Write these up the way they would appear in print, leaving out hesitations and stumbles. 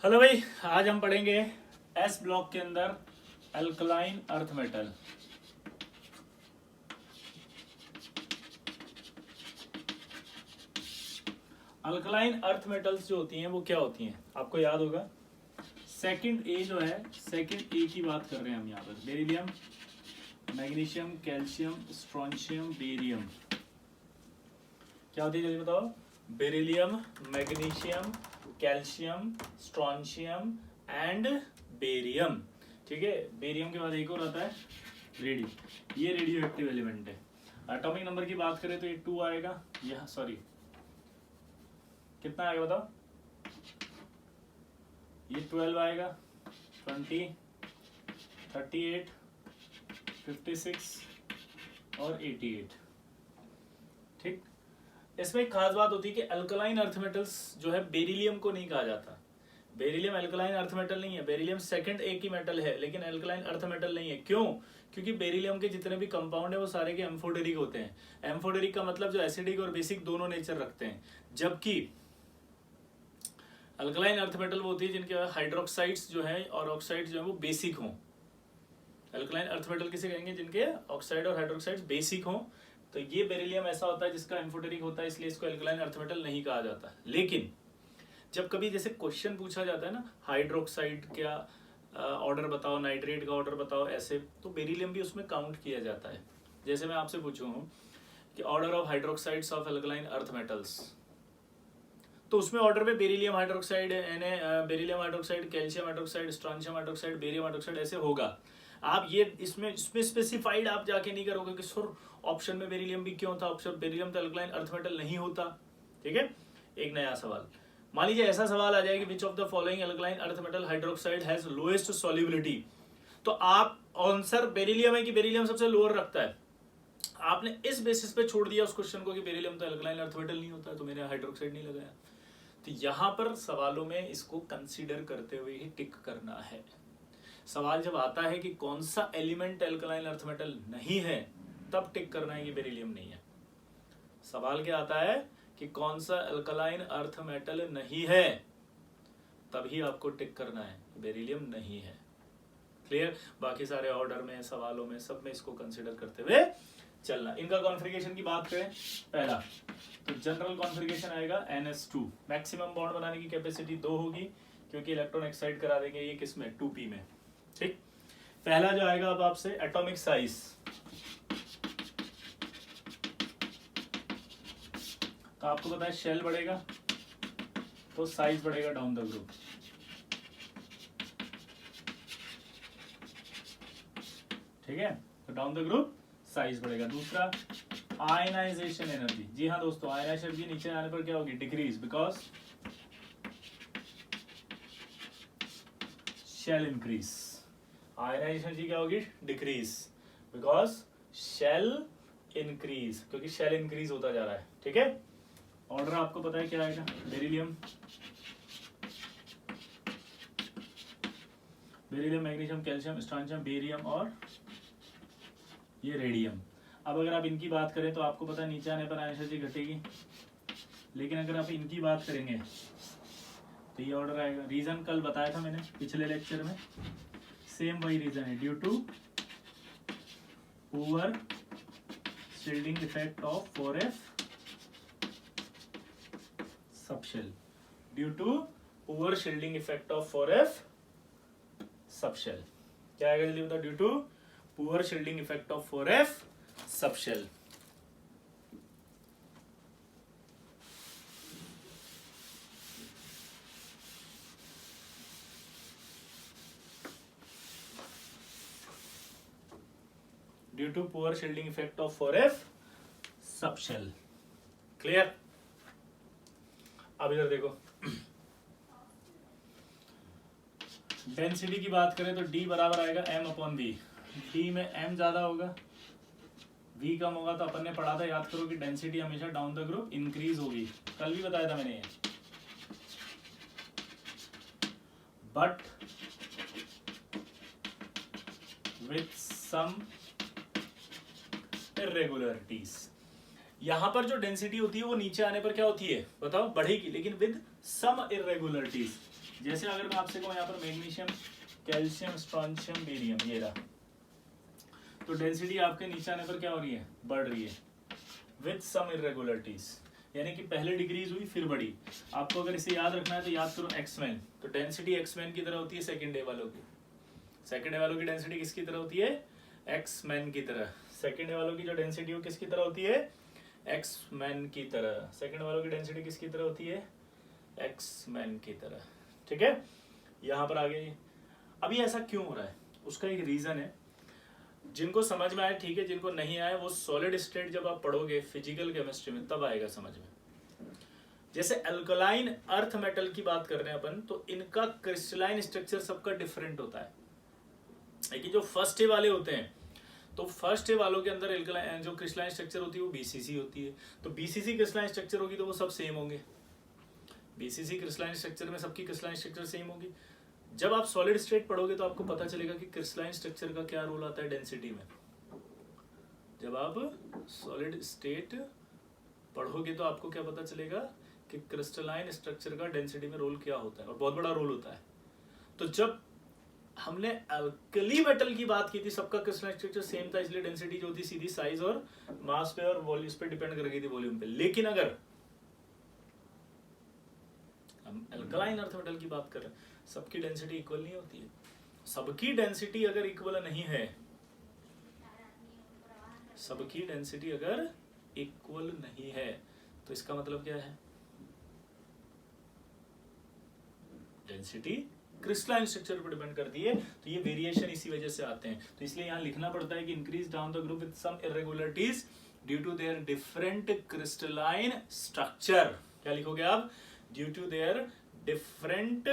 Hello भाई, आज हम पढ़ेंगे एस ब्लॉक के अंदर alkaline earth metal. Alkaline earth metals जो होती हैं वो क्या होती हैं आपको याद होगा। सेकंड ए जो है, सेकंड ए की बात कर रहे हैं हम यहाँ पर। Beryllium, magnesium, calcium, strontium, barium. क्या होती है जल्दी बताओ। Beryllium, magnesium, calcium, strontium and barium. ठीक है, बेरियम के बाद एक और आता है रेडियम। ये रेडियो एक्टिव एलिमेंट है। एटॉमिक नंबर की बात करें तो ये 2 आएगा। यह सॉरी कितना आएगा बताओ। ये 12 आएगा, 20, 38, 56 और 88। ठीक, इसमें एक खास बात होती है कि अल्कलाइन अर्थ मेटल्स जो है बेरिलियम को नहीं कहा जाता। बेरिलियम अल्कलाइन अर्थ मेटल नहीं है। बेरिलियम सेकंड ए की मेटल है लेकिन अल्कलाइन अर्थ मेटल नहीं है। क्यों? क्योंकि बेरिलियम के जितने भी कंपाउंड है वो सारे के एम्फोडेरिक होते हैं। एम्फोडेरिक का मतलब जो एसिडिक और बेसिक दोनों नेचर रखते हैं, जबकि अल्कलाइन अर्थ मेटल वो होती है जिनके हाइड्रोक्साइड्स जो है और ऑक्साइड्स जो है वो बेसिक हों। अल्कलाइन अर्थ मेटल किसे कहेंगे? जिनके ऑक्साइड और हाइड्रोक्साइड्स बेसिक हों। तो ये बेरिलियम ऐसा होता है जिसका एम्फोटेरिक होता है, इसलिए इसको अल्कलाइन अर्थ मेटल नहीं कहा जाता। लेकिन जब कभी जैसे क्वेश्चन पूछा जाता है ना, हाइड्रोक्साइड क्या ऑर्डर बताओ, नाइट्रेट का ऑर्डर बताओ, ऐसे, तो बेरिलियम भी उसमें काउंट किया जाता है। जैसे मैं आपसे पूछूं हूँ कि order of hydroxides of alkaline earth metals, तो उसमें ऑर्डर में beryllium hydroxide, beryllium hydroxide, calcium hydroxide, strontium hydroxide, barium hydroxide ऐसे होगा। आप ये इसमें स्पेसिफाइड आप जाके नहीं करोगे कि सर ऑप्शन में बेरिलियम भी क्यों था, ऑप्शन बेरिलियम तो अल्कलाइन अर्थ मेटल नहीं होता। ठीक है, एक नया सवाल। मान लीजिए ऐसा सवाल आ जाए कि which of the following alkaline earth metal hydroxide has lowest solubility, तो आप आंसर बेरिलियम है कि बेरिलियम सबसे लोअर रखता है। आपने इस बेसिस पे छोड़ दिया उस क्वेश्चन को कि बेरिलियम तो अल्कलाइन अर्थ मेटल नहीं होता, तो मैंने हाइड्रोक्साइड नहीं लगाया। तो यहां पर सवालों में इसको कंसीडर करते हुए ही टिक करना है। सवाल जब आता है कि कौन सा एलिमेंट अल्कलाइन अर्थ मेटल नहीं है, तब टिक करना है कि बेरिलियम नहीं है। सवाल क्या आता है कि कौन सा अल्कलाइन अर्थ मेटल नहीं है, तभी आपको टिक करना है बेरिलियम नहीं है। क्लियर? बाकी सारे ऑर्डर में, सवालों में, सब में इसको कंसीडर करते हुए चलना। इनका कॉन्फ़िगरेशन की बात करें, पहला तो जनरल कॉन्फ़िगरेशन आएगा NS2। मैक्सिमम बॉन्ड बनाने की कैपेसिटी 2 होगी क्योंकि इलेक्ट्रॉन एक्साइड करा देंगे ये किसमें, 2p में। ठीक, पहला जो आएगा अब आपसे एटॉमिक साइज। तो आपको पता है शेल बढ़ेगा तो साइज बढ़ेगा डाउन द ग्रुप। ठीक है, तो डाउन द ग्रुप साइज बढ़ेगा। दूसरा आयनाइजेशन एनर्जी। जी हाँ दोस्तों, आयनाइजेशन एनर्जी नीचे आने पर क्या होगी, decrease, because shell increase. Ionization energy क्या होगी, डिक्रीज, बिकॉज शेल इंक्रीज, क्योंकि शेल इंक्रीज होता जा रहा है। ठीक है, ऑर्डर आपको पता है क्या आएगा, beryllium, magnesium, calcium, strontium, barium और ये रेडियम। अब अगर आप इनकी बात करें तो आपको पता है नीचे आने पर आयनाइजेशन एनर्जी घटेगी, लेकिन अगर आप इनकी बात करेंगे तो ये ऑर्डर आएगा। रीजन कल बताया था मैंने पिछले लेक्चर में, सेम वही रीजन है, due to poor shielding effect of 4f subshell. Due to poor shielding effect of 4f subshell. क्या आएगा जल्दी बताओ, due to poor shielding effect of 4f subshell. Due to poor shielding effect of 4f subshell. Clear? अब इधर देखो, density की बात करें तो D बराबर आएगा m/v। D में m ज्यादा होगा, v कम होगा, तो अपन ने पढ़ा था, याद करो कि डेंसिटी हमेशा डाउन द ग्रुप इंक्रीज होगी। कल भी बताया था मैंने ये। But with some irregularities. यहां पर जो डेंसिटी होती है वो नीचे आने पर क्या होती है बताओ, बढ़ेगी, लेकिन विद सम इरेगुलरिटीज। जैसे अगर मैं आपसे कहूँ यहाँ पर मैग्नीशियम, कैल्शियम, स्ट्रॉन्शियम, बेरियम, ये रहा, तो डेंसिटी आपके नीचे आने पर क्या हो रही है, बढ़ रही है विथ सम इरेगुलरिटीज, यानी कि पहले डिक्रीज हुई फिर बढ़ी। आपको अगर इसे याद रखना है तो याद करो एक्समैन, तो डेंसिटी एक्समैन की तरह होती है सेकंड डे वालों की। सेकंड डे वालों की डेंसिटी किसकी तरह होती है, एक्समैन की तरह। सेकंड डे वालों की जो डेंसिटी हो किसकी तरह होती है, एक्समैन की तरह। सेकंड वालों की डेंसिटी किसकी तरह होती है, एक्समैन की तरह। ठीक है, यहाँ पर आगे अभी ऐसा क्यों हो रहा है, उसका एक रीजन है। जिनको समझ में आए ठीक है, जिनको नहीं आए वो सॉलिड स्टेट जब आप पढ़ोगे फिजिकल केमिस्ट्री में तब आएगा समझ में। जैसे अल्कलाइन अर्थ मेटल की बात कर रहे हैं अपन, तो इनका क्रिस्टलाइन स्ट्रक्चर सबका डिफरेंट होता है। लेकिन जो फर्स्ट डे वाले होते हैं, तो फर्स्ट डे वालों के अंदर एल्कलाइन जो क्रिस्टलाइन स्ट्रक्चर होती है वो बीसीसी होती है। तो बीसीसी क्रिस्टलाइन स्ट्रक्चर होगी तो वो सब सेम होंगे। बीसीसी क्रिस्टलाइन स्ट्रक्चर में सबकी क्रिस्टलाइन स्ट्रक्चर सेम होगी। जब आप सॉलिड स्टेट पढ़ोगे तो आपको पता चलेगा कि क्रिस्टलाइन स्ट्रक्चर का क्या रोल आता है डेंसिटी में। जब आप सॉलिड स्टेट पढ़ोगे तो आपको क्या पता चलेगा कि क्रिस्टलाइन स्ट्रक्चर का डेंसिटी में रोल क्या होता है, और बहुत बड़ा रोल होता है। तो जब हमने अल्कली मेटल की बात की थी, सबका क्रिस्टलाइन स्ट्रक्चर सेम था, इसलिए डेंसिटी जो थी सीधी साइज और मास पे और वॉल्यूम पे डिपेंड कर गई थी, वॉल्यूम पे। लेकिन अगर हम अल्कलाइन अर्थ मेटल की बात कर रहे हैं, सबकी डेंसिटी इक्वल नहीं होती है। सबकी डेंसिटी अगर इक्वल नहीं है, सबकी डेंसिटी अगर इक्वल नहीं है, तो इसका मतलब क्या है, डेंसिटी क्रिस्टलाइन स्ट्रक्चर पर डिपेंड करती है। तो ये वेरिएशन इसी वजह से आते हैं। तो इसलिए यहाँ लिखना पड़ता है कि increase down the group with some irregularities due to their different crystalline structure. क्या लिखोगे आप, due to their different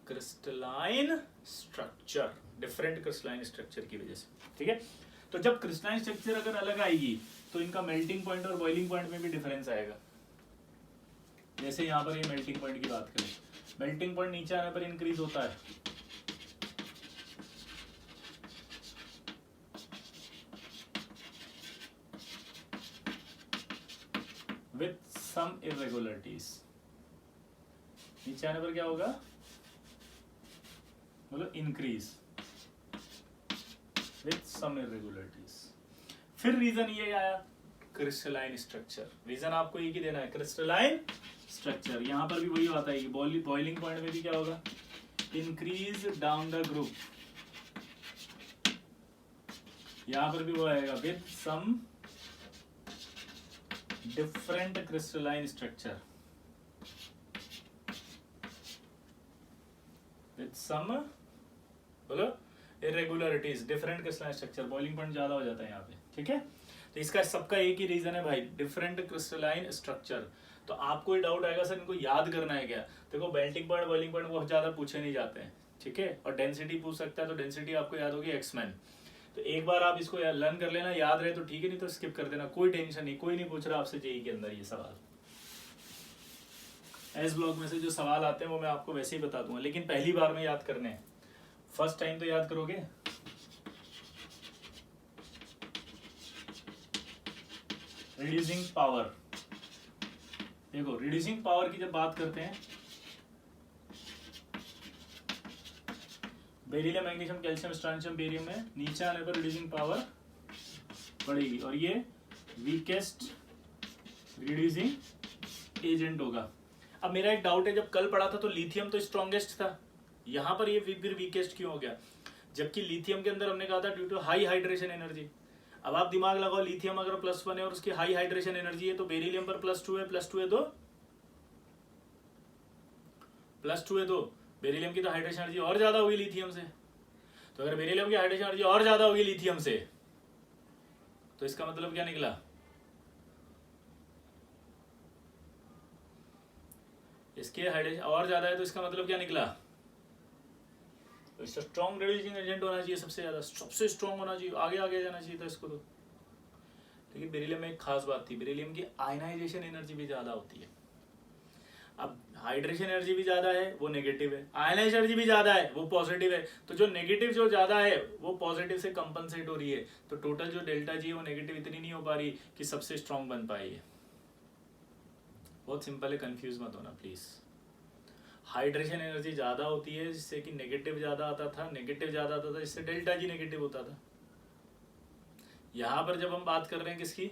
crystalline structure, different crystalline structure की वजह से। ठीक है, तो जब क्रिस्टलाइन स्ट्रक्चर अगर अलग आएगी तो इनका मेल्टिंग पॉइंट और बॉइलिंग पॉइंट में भी डिफरेंस आएगा। जैसे यहाँ पर ये मेल्टिंग पॉइंट की बात करें, मेल्टिंग पॉइंट नीचे आने पर इंक्रीज होता है, विथ सम इरेगुलरिटीज। नीचे आने पर क्या होगा, बोलो इंक्रीज विथ सम इरेगुलरिटीज। फिर रीजन ये आया क्रिस्टलाइन स्ट्रक्चर। रीजन आपको एक ही देना है, क्रिस्टलाइन स्ट्रक्चर। यहां पर भी वही बात आएगी, बॉइलिंग पॉइंट में भी क्या होगा, इंक्रीज डाउन द ग्रुप। यहां पर भी वो आएगा with some different crystalline structure, with some बोलो irregularities, different crystalline structure. Boiling point ज्यादा हो जाता है यहाँ पे। ठीक है, तो इसका सबका एक ही रीजन है भाई, डिफरेंट क्रिस्टलाइन स्ट्रक्चर। तो आपको डाउट आएगा सर इनको याद करना है क्या, देखो मेल्टिंग पॉइंट बॉइलिंग पॉइंट बहुत ज्यादा पूछे नहीं जाते हैं। ठीक है, और डेंसिटी पूछ सकता है, तो डेंसिटी आपको याद होगी एक्समैन। तो एक बार आप इसको लर्न कर लेना, याद रहे तो ठीक है, नहीं तो स्किप कर देना, कोई टेंशन नहीं। कोई नहीं पूछ रहा आपसे जेईई के अंदर ये सवाल। एस ब्लॉक में से जो सवाल आते हैं वो मैं आपको वैसे ही बता दूंगा, लेकिन पहली बार में याद करने हैं। फर्स्ट टाइम तो याद करोगे। रिड्यूसिंग पावर, देखो रिड्यूसिंग पावर की जब बात करते हैं, beryllium, magnesium, calcium, strontium, barium में नीचे आने पर रिड्यूसिंग पावर बढ़ेगी और ये वीकेस्ट रिड्यूसिंग एजेंट होगा। अब मेरा एक डाउट है, जब कल पढ़ा था तो लिथियम तो स्ट्रॉन्गेस्ट था, यहाँ पर ये फिर वीकेस्ट क्यों हो गया, जबकि लिथियम के अंदर हमने कहा था due to high hydration energy. अब आप दिमाग लगाओ, लिथियम अगर +1 है और उसकी हाई हाइड्रेशन एनर्जी है, तो बेरिलियम पर +2 है, +2 है तो बेरिलियम की तो हाइड्रेशन एनर्जी और ज्यादा होगी लिथियम से। तो अगर बेरिलियम की हाइड्रेशन एनर्जी और ज्यादा होगी लिथियम से, तो इसका मतलब क्या निकला, इसके हाइड्रेशन और ज्यादा है, तो इसका मतलब क्या निकला, तो इसका स्ट्रॉन्ग रिड्यूसिंग एजेंट होना चाहिए, सबसे ज्यादा, सबसे स्ट्रॉन्ग होना चाहिए, आगे आगे जाना चाहिए था इसको तो। लेकिन बेरिलियम में एक खास बात थी, बेरिलियम की आयनाइजेशन एनर्जी भी ज्यादा होती है। अब हाइड्रेशन एनर्जी भी ज्यादा है, वो नेगेटिव है, आयनाइजेशन एनर्जी भी ज्यादा है, वो पॉजिटिव है। तो जो नेगेटिव जो ज्यादा है वो पॉजिटिव से कंपनसेट हो रही है, तो टोटल जो डेल्टा जी है वो नेगेटिव इतनी नहीं हो पा रही कि सबसे स्ट्रॉन्ग बन पाई है। बहुत सिंपल है, कंफ्यूज मत होना प्लीज। हाइड्रेशन एनर्जी ज़्यादा होती है जिससे कि नेगेटिव ज़्यादा आता था, नेगेटिव ज़्यादा आता था जिससे डेल्टा जी नेगेटिव होता था। यहाँ पर जब हम बात कर रहे हैं किसकी,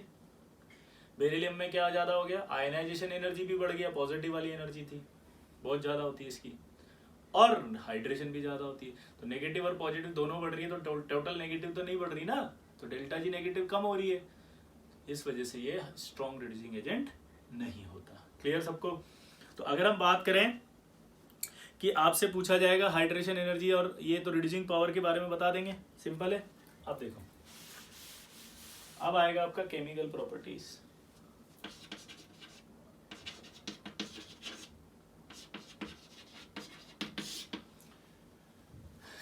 बेरिलियम में क्या ज़्यादा हो गया, आयनाइजेशन एनर्जी भी बढ़ गया, पॉजिटिव वाली एनर्जी थी बहुत ज़्यादा होती है इसकी, और हाइड्रेशन भी ज़्यादा होती है। तो नेगेटिव और पॉजिटिव दोनों बढ़ रही है, तो टोटल नेगेटिव तो नहीं बढ़ रही ना, तो डेल्टा जी नेगेटिव कम हो रही है, इस वजह से ये स्ट्रॉन्ग रिड्यूसिंग एजेंट नहीं होता। क्लियर सबको? तो अगर हम बात करें कि आपसे पूछा जाएगा हाइड्रेशन एनर्जी और ये तो रिड्यूसिंग पावर के बारे में बता देंगे, सिंपल है। अब देखो, अब आएगा आपका केमिकल प्रॉपर्टीज।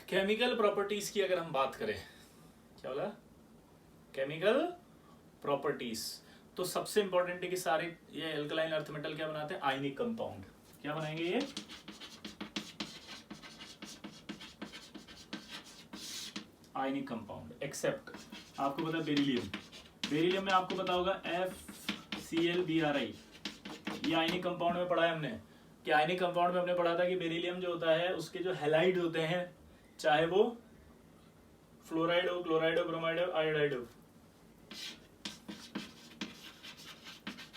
केमिकल प्रॉपर्टीज की अगर हम बात करें, क्या बोला, केमिकल प्रॉपर्टीज, तो सबसे इंपॉर्टेंट है कि सारे ये एल्कलाइन अर्थ मेटल क्या बनाते हैं, आयनिक कंपाउंड। क्या बनाएंगे ये, आयनिक कंपाउंड, एक्सेप्ट आपको पता है बेरिलियम। बेरिलियम में आपको पता होगा FClBri, ये आयनिक कंपाउंड में पढ़ा है हमने कि आयनिक कंपाउंड में हमने पढ़ा था कि बेरिलियम जो होता है उसके जो हैलाइड होते हैं, चाहे वो फ्लोराइड हो, क्लोराइड हो, ब्रोमाइड हो, आयोडाइड हो,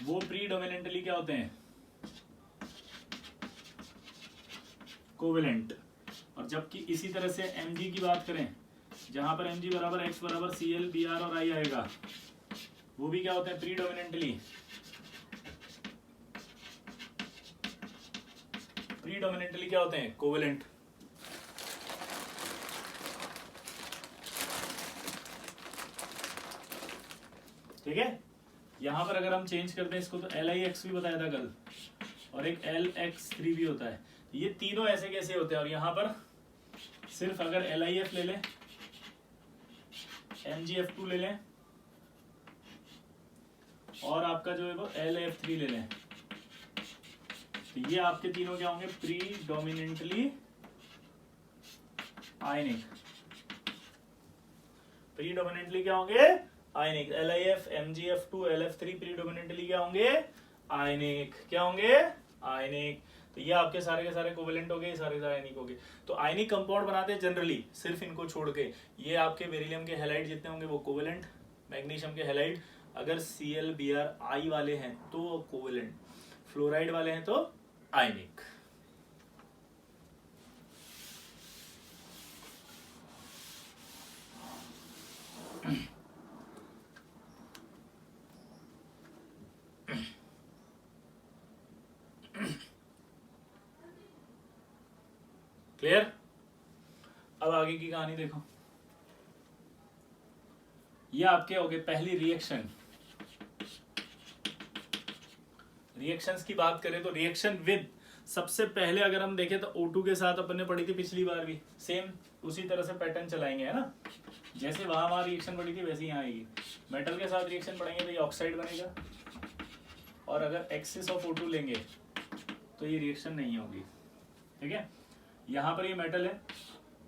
वो प्रीडोमिनेंटली क्या होते हैं, कोवेलेंट। और जबकि इसी तरह से Mg की बात करें, जहां पर Mg बराबर X बराबर Cl Br और I आएगा, वो भी क्या होते हैं, प्रीडोमिनेंटली, प्रीडोमिनेंटली क्या होते हैं, कोवेलेंट। ठीक है, यहां पर अगर हम चेंज करते हैं इसको तो LiX भी बताया था कल, और एक LX3 भी होता है। ये तीनों ऐसे कैसे होते हैं, और यहां पर सिर्फ अगर LiF ले लें, MgF2 ले लें, और आपका जो है वो LF3 ले लें, तो ये आपके तीनों क्या होंगे, प्रीडोमिनेंटली आयनिक। प्रीडोमिनेंटली क्या होंगे, आयनिक। LiF, MgF2, LF3 प्रीडोमिनेंटली क्या होंगे, आयनिक। क्या होंगे, आयनिक। तो ये आपके सारे के सारे कोवेलेंट हो गए, सारे सारे आयनिक हो गए। तो आयनिक कंपाउंड बनाते हैं जनरली, सिर्फ इनको छोड़ के। ये आपके बेरिलियम के हैलाइड जितने होंगे वो कोवेलेंट, मैग्नीशियम के हैलाइड अगर ClBr वाले हैं तो वो कोवेलेंट, फ्लोराइड वाले हैं तो आयनिक। क्लियर? अब आगे की कहानी देखो, ये आपके हो गए पहली रिएक्शन। रिएक्शंस की बात करें तो रिएक्शन विद, सबसे पहले अगर हम देखें तो O2 के साथ अपन ने पढ़ी थी पिछली बार भी, सेम उसी तरह से पैटर्न चलाएंगे, है ना। जैसे वहां रिएक्शन पढ़ी थी वैसे ही यहाँ आएगी। मेटल के साथ रिएक्शन पढ़ेंगे तो ये ऑक्साइड बनेगा, और अगर एक्सेस ऑफ O2 लेंगे तो ये रिएक्शन नहीं होगी। ठीक है, यहाँ पर ये मेटल है,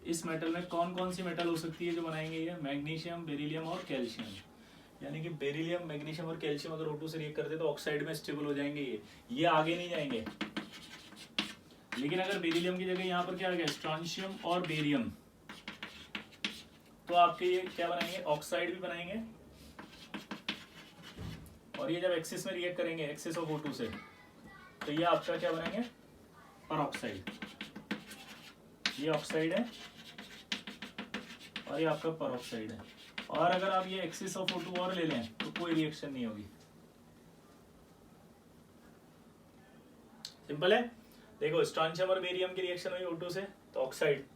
इस मेटल में कौन कौन सी मेटल हो सकती है जो बनाएंगे, ये मैग्नीशियम, बेरिलियम और कैल्शियम। यानी कि बेरिलियम, मैग्नीशियम और कैल्शियम अगर O2 से रिएक्ट करते तो ऑक्साइड में स्टेबल हो जाएंगे, ये आगे नहीं जाएंगे। लेकिन अगर बेरिलियम की जगह यहाँ पर क्या आ गया, स्ट्रॉन्शियम और बेरियम, तो आपके ये क्या बनाएंगे, ऑक्साइड भी बनाएंगे। और ये जब एक्सिस में रिएक्ट करेंगे, एक्सिस ऑफ O2 से, तो ये आपका क्या बनाएंगे, परऑक्साइड। ये ऑक्साइड है और ये आपका परऑक्साइड है। और अगर आप ये एक्सिस ऑफ O2 और ले लें तो कोई रिएक्शन नहीं होगी। सिंपल है। देखो, स्ट्रॉन्शियम और बेरियम की रिएक्शन हुई O2 से तो ऑक्साइड।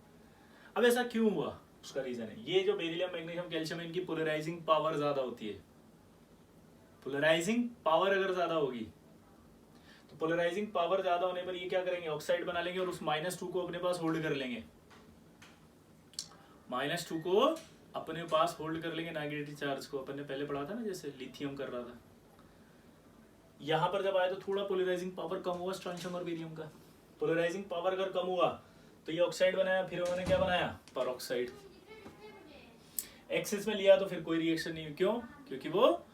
अब ऐसा क्यों हुआ, उसका रीजन है ये जो बेरिलियम, मैग्नीशियम, कैल्शियम, इनकी पोलराइजिंग पावर ज्यादा होती है। पोलराइजिंग पावर अगर ज्यादा होगी तो पोलराइजिंग पावर ज्यादा होने पर ये क्या करेंगे, ऑक्साइड बना लेंगे और उस -2 को अपने पास होल्ड कर लेंगे। -2 को अपने पास होल्ड कर लेंगे, नेगेटिव चार्ज को। अपन ने पहले पढ़ा था ना, जैसे लिथियम कर रहा था। यहां पर जब आया तो थोड़ा पोलराइजिंग पावर कम हुआ स्ट्रॉन्शियम और बेरियम का। पोलराइजिंग पावर अगर कम हुआ तो ये ऑक्साइड बनाया, फिर उन्होंने क्या बनाया, परऑक्साइड। एक्सिस में लिया तो फिर कोई रिएक्शन नहीं। क्यों? क्योंकि वो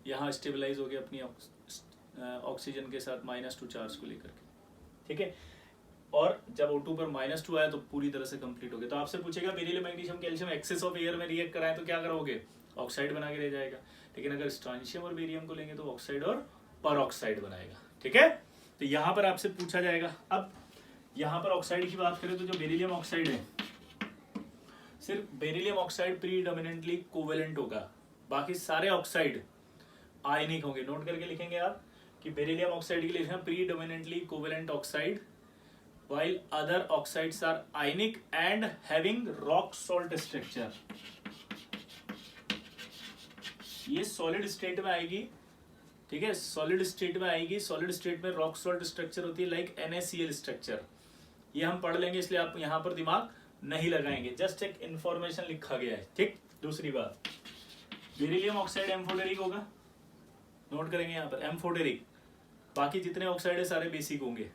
यहाँ स्टेबलाइज हो गया अपनी ऑक्सीजन के साथ -2 चार्ज को लेकर के। ठीक है, और जब O2 पर -2 आया तो पूरी तरह से कंप्लीट हो गया। तो आपसे पूछेगा beryllium magnesium calcium excess of air में रिएक्ट कराएं तो क्या करोगे, ऑक्साइड बना के ले जाएगा। लेकिन अगर स्ट्रॉन्शियम और बेरियम को लेंगे तो ऑक्साइड और परऑक्साइड बनाएगा। ठीक है, तो यहाँ पर आपसे पूछा जाएगा। अब यहाँ पर ऑक्साइड की बात करें तो जो बेरिलियम ऑक्साइड है, सिर्फ बेरिलियम ऑक्साइड प्रीडोमिनेंटली कोवेलेंट होगा, बाकी सारे ऑक्साइड आयनिक होंगे। नोट करके लिखेंगे आप कि बेरिलियम ऑक्साइड के लिए लिखना predominantly covalent oxide, while other oxides are ionic and having rock salt structure। ये सॉलिड स्टेट में आएगी, ठीक है, सॉलिड स्टेट में आएगी। सॉलिड स्टेट में रॉक सॉल्ट स्ट्रक्चर होती है लाइक NaCl स्ट्रक्चर। ये हम पढ़ लेंगे, इसलिए आप यहाँ पर दिमाग नहीं लगाएंगे, जस्ट एक इंफॉर्मेशन लिखा गया है। ठीक, दूसरी बात, बेरिलियम ऑक्साइड एम्फोटेरिक होगा, नोट करेंगे यहाँ पर एम्फोटेरिक। बाकी जितने ऑक्साइड है सारे बेसिक होंगे।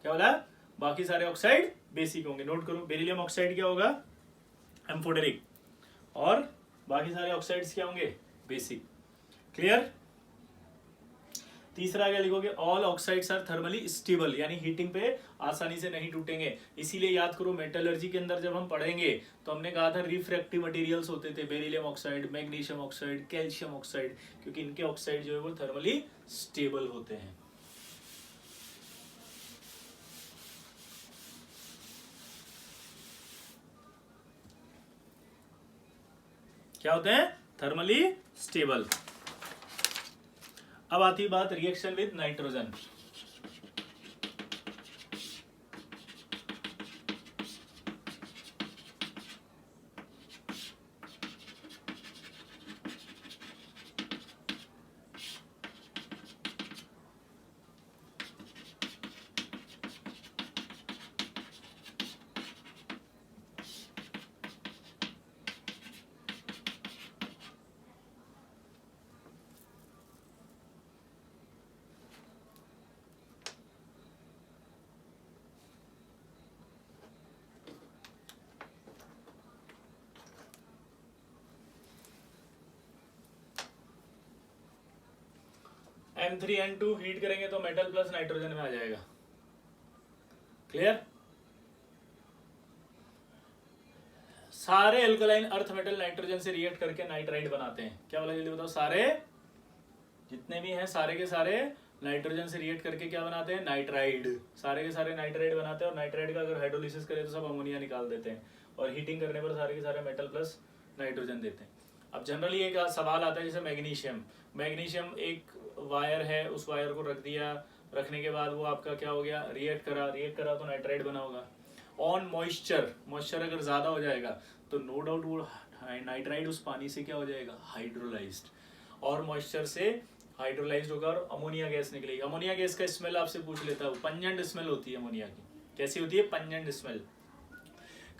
क्या बोला, बाकी सारे ऑक्साइड बेसिक होंगे। नोट करो, बेरिलियम ऑक्साइड क्या होगा, एम्फोटेरिक, और बाकी सारे ऑक्साइड्स क्या होंगे, बेसिक। क्लियर। तीसरा क्या लिखोगे, all oxides are thermally stable, यानी हीटिंग पे आसानी से नहीं टूटेंगे। इसीलिए याद करो मेटलर्जी के अंदर जब हम पढ़ेंगे तो हमने कहा था रिफ्रैक्टिव मटेरियल्स होते थे, beryllium oxide, magnesium oxide, calcium oxide, क्योंकि इनके ऑक्साइड जो है वो थर्मली स्टेबल होते हैं। क्या होते हैं, थर्मली स्टेबल। अब आती है बात reaction with nitrogen. M3N2 heat करेंगे तो मेटल प्लस नाइट्रोजन में आ जाएगा। क्लियर। सारे एल्कलाइन अर्थ मेटल नाइट्रोजन से रिएक्ट करके नाइट्राइड बनाते हैं। क्या बोला जल्दी बताओ, सारे जितने भी हैं सारे के सारे नाइट्रोजन से रिएक्ट करके क्या बनाते हैं, नाइट्राइड। सारे के सारे नाइट्राइड बनाते हैं, और नाइट्राइड का अगर हाइड्रोलिसिस करें तो सब अमोनिया निकाल देते हैं, और हीटिंग करने पर सारे के सारे मेटल प्लस नाइट्रोजन देते हैं। अब जनरली एक सवाल आता है जैसे मैग्नीशियम, मैग्नीशियम एक वायर है, उस वायर को रख दिया, रखने के बाद वो आपका क्या हो गया, रिएक्ट करा तो नाइट्राइड बना होगा। ऑन मॉइस्चर, मॉइस्चर अगर ज्यादा हो जाएगा तो नो डाउट वो नाइट्राइड उस पानी से क्या हो जाएगा, हाइड्रोलाइज्ड, और मॉइस्चर से हाइड्रोलाइज्ड होगा और अमोनिया गैस निकलेगी। अमोनिया गैस का स्मेल आपसे पूछ लेता है, पंजेंट स्मेल होती है अमोनिया की। कैसी होती है, पंजेंट स्मेल।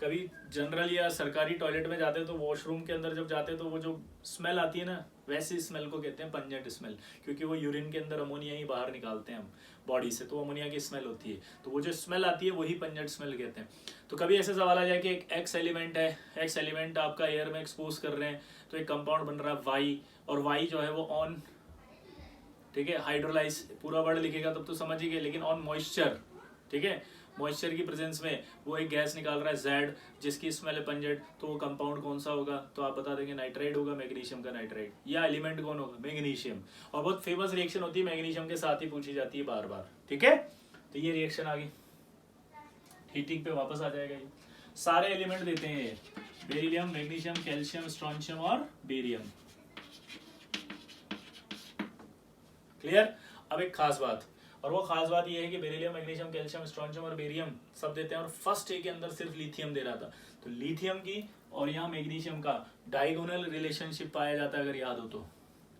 कभी जनरल या सरकारी टॉयलेट में जाते हैं तो वॉशरूम के अंदर जब जाते हैं तो वो जो स्मेल आती है ना, वैसी स्मेल को कहते हैं पंजेंट स्मेल, क्योंकि वो यूरिन के अंदर अमोनिया ही बाहर निकालते हैं हम बॉडी से, तो अमोनिया की स्मेल होती है। तो वो जो स्मेल आती है वही पंजेंट स्मेल कहते हैं। तो कभी ऐसे सवाल आ जाए कि एक एक्स एलिमेंट है, एक्स एलिमेंट आपका एयर में एक्सपोज कर रहे हैं, तो एक कंपाउंड बन रहा है वाई, और वाई जो है वो ऑन, ठीक है, हाइड्रोलाइज, पूरा वर्ड लिखेगा तब तो समझ ही गए, लेकिन ऑन मॉइस्चर, ठीक है, मॉइस्चर की प्रेजेंस में वो एक गैस निकाल रहा है जेड, जिसकी स्मेल है पंजेंट, तो वो कंपाउंड कौन सा होगा, तो आप बता देंगे नाइट्राइड होगा, मैग्नीशियम का नाइट्राइड। या एलिमेंट कौन होगा, मैग्नीशियम। और बहुत फेमस रिएक्शन होती है मैग्नीशियम के साथ ही, पूछी जाती है बार बार, ठीक है। तो ये रिएक्शन आ गई, हीटिंग पे वापस आ जाएगा। ये सारे एलिमेंट देते हैं ये, बेरिलियम, मैग्नीशियम, कैल्शियम, स्ट्रॉन्शियम और बेरियम। क्लियर। अब एक खास बात, और वो खास बात ये है कि बेरिलियम, मैग्नीशियम, कैल्शियम, स्ट्रॉन्शियम और बेरियम सब देते हैं, और फर्स्ट ए के अंदर सिर्फ लिथियम दे रहा था। तो लिथियम की और यहाँ मैग्नीशियम का डायगोनल रिलेशनशिप पाया जाता है, अगर याद हो तो।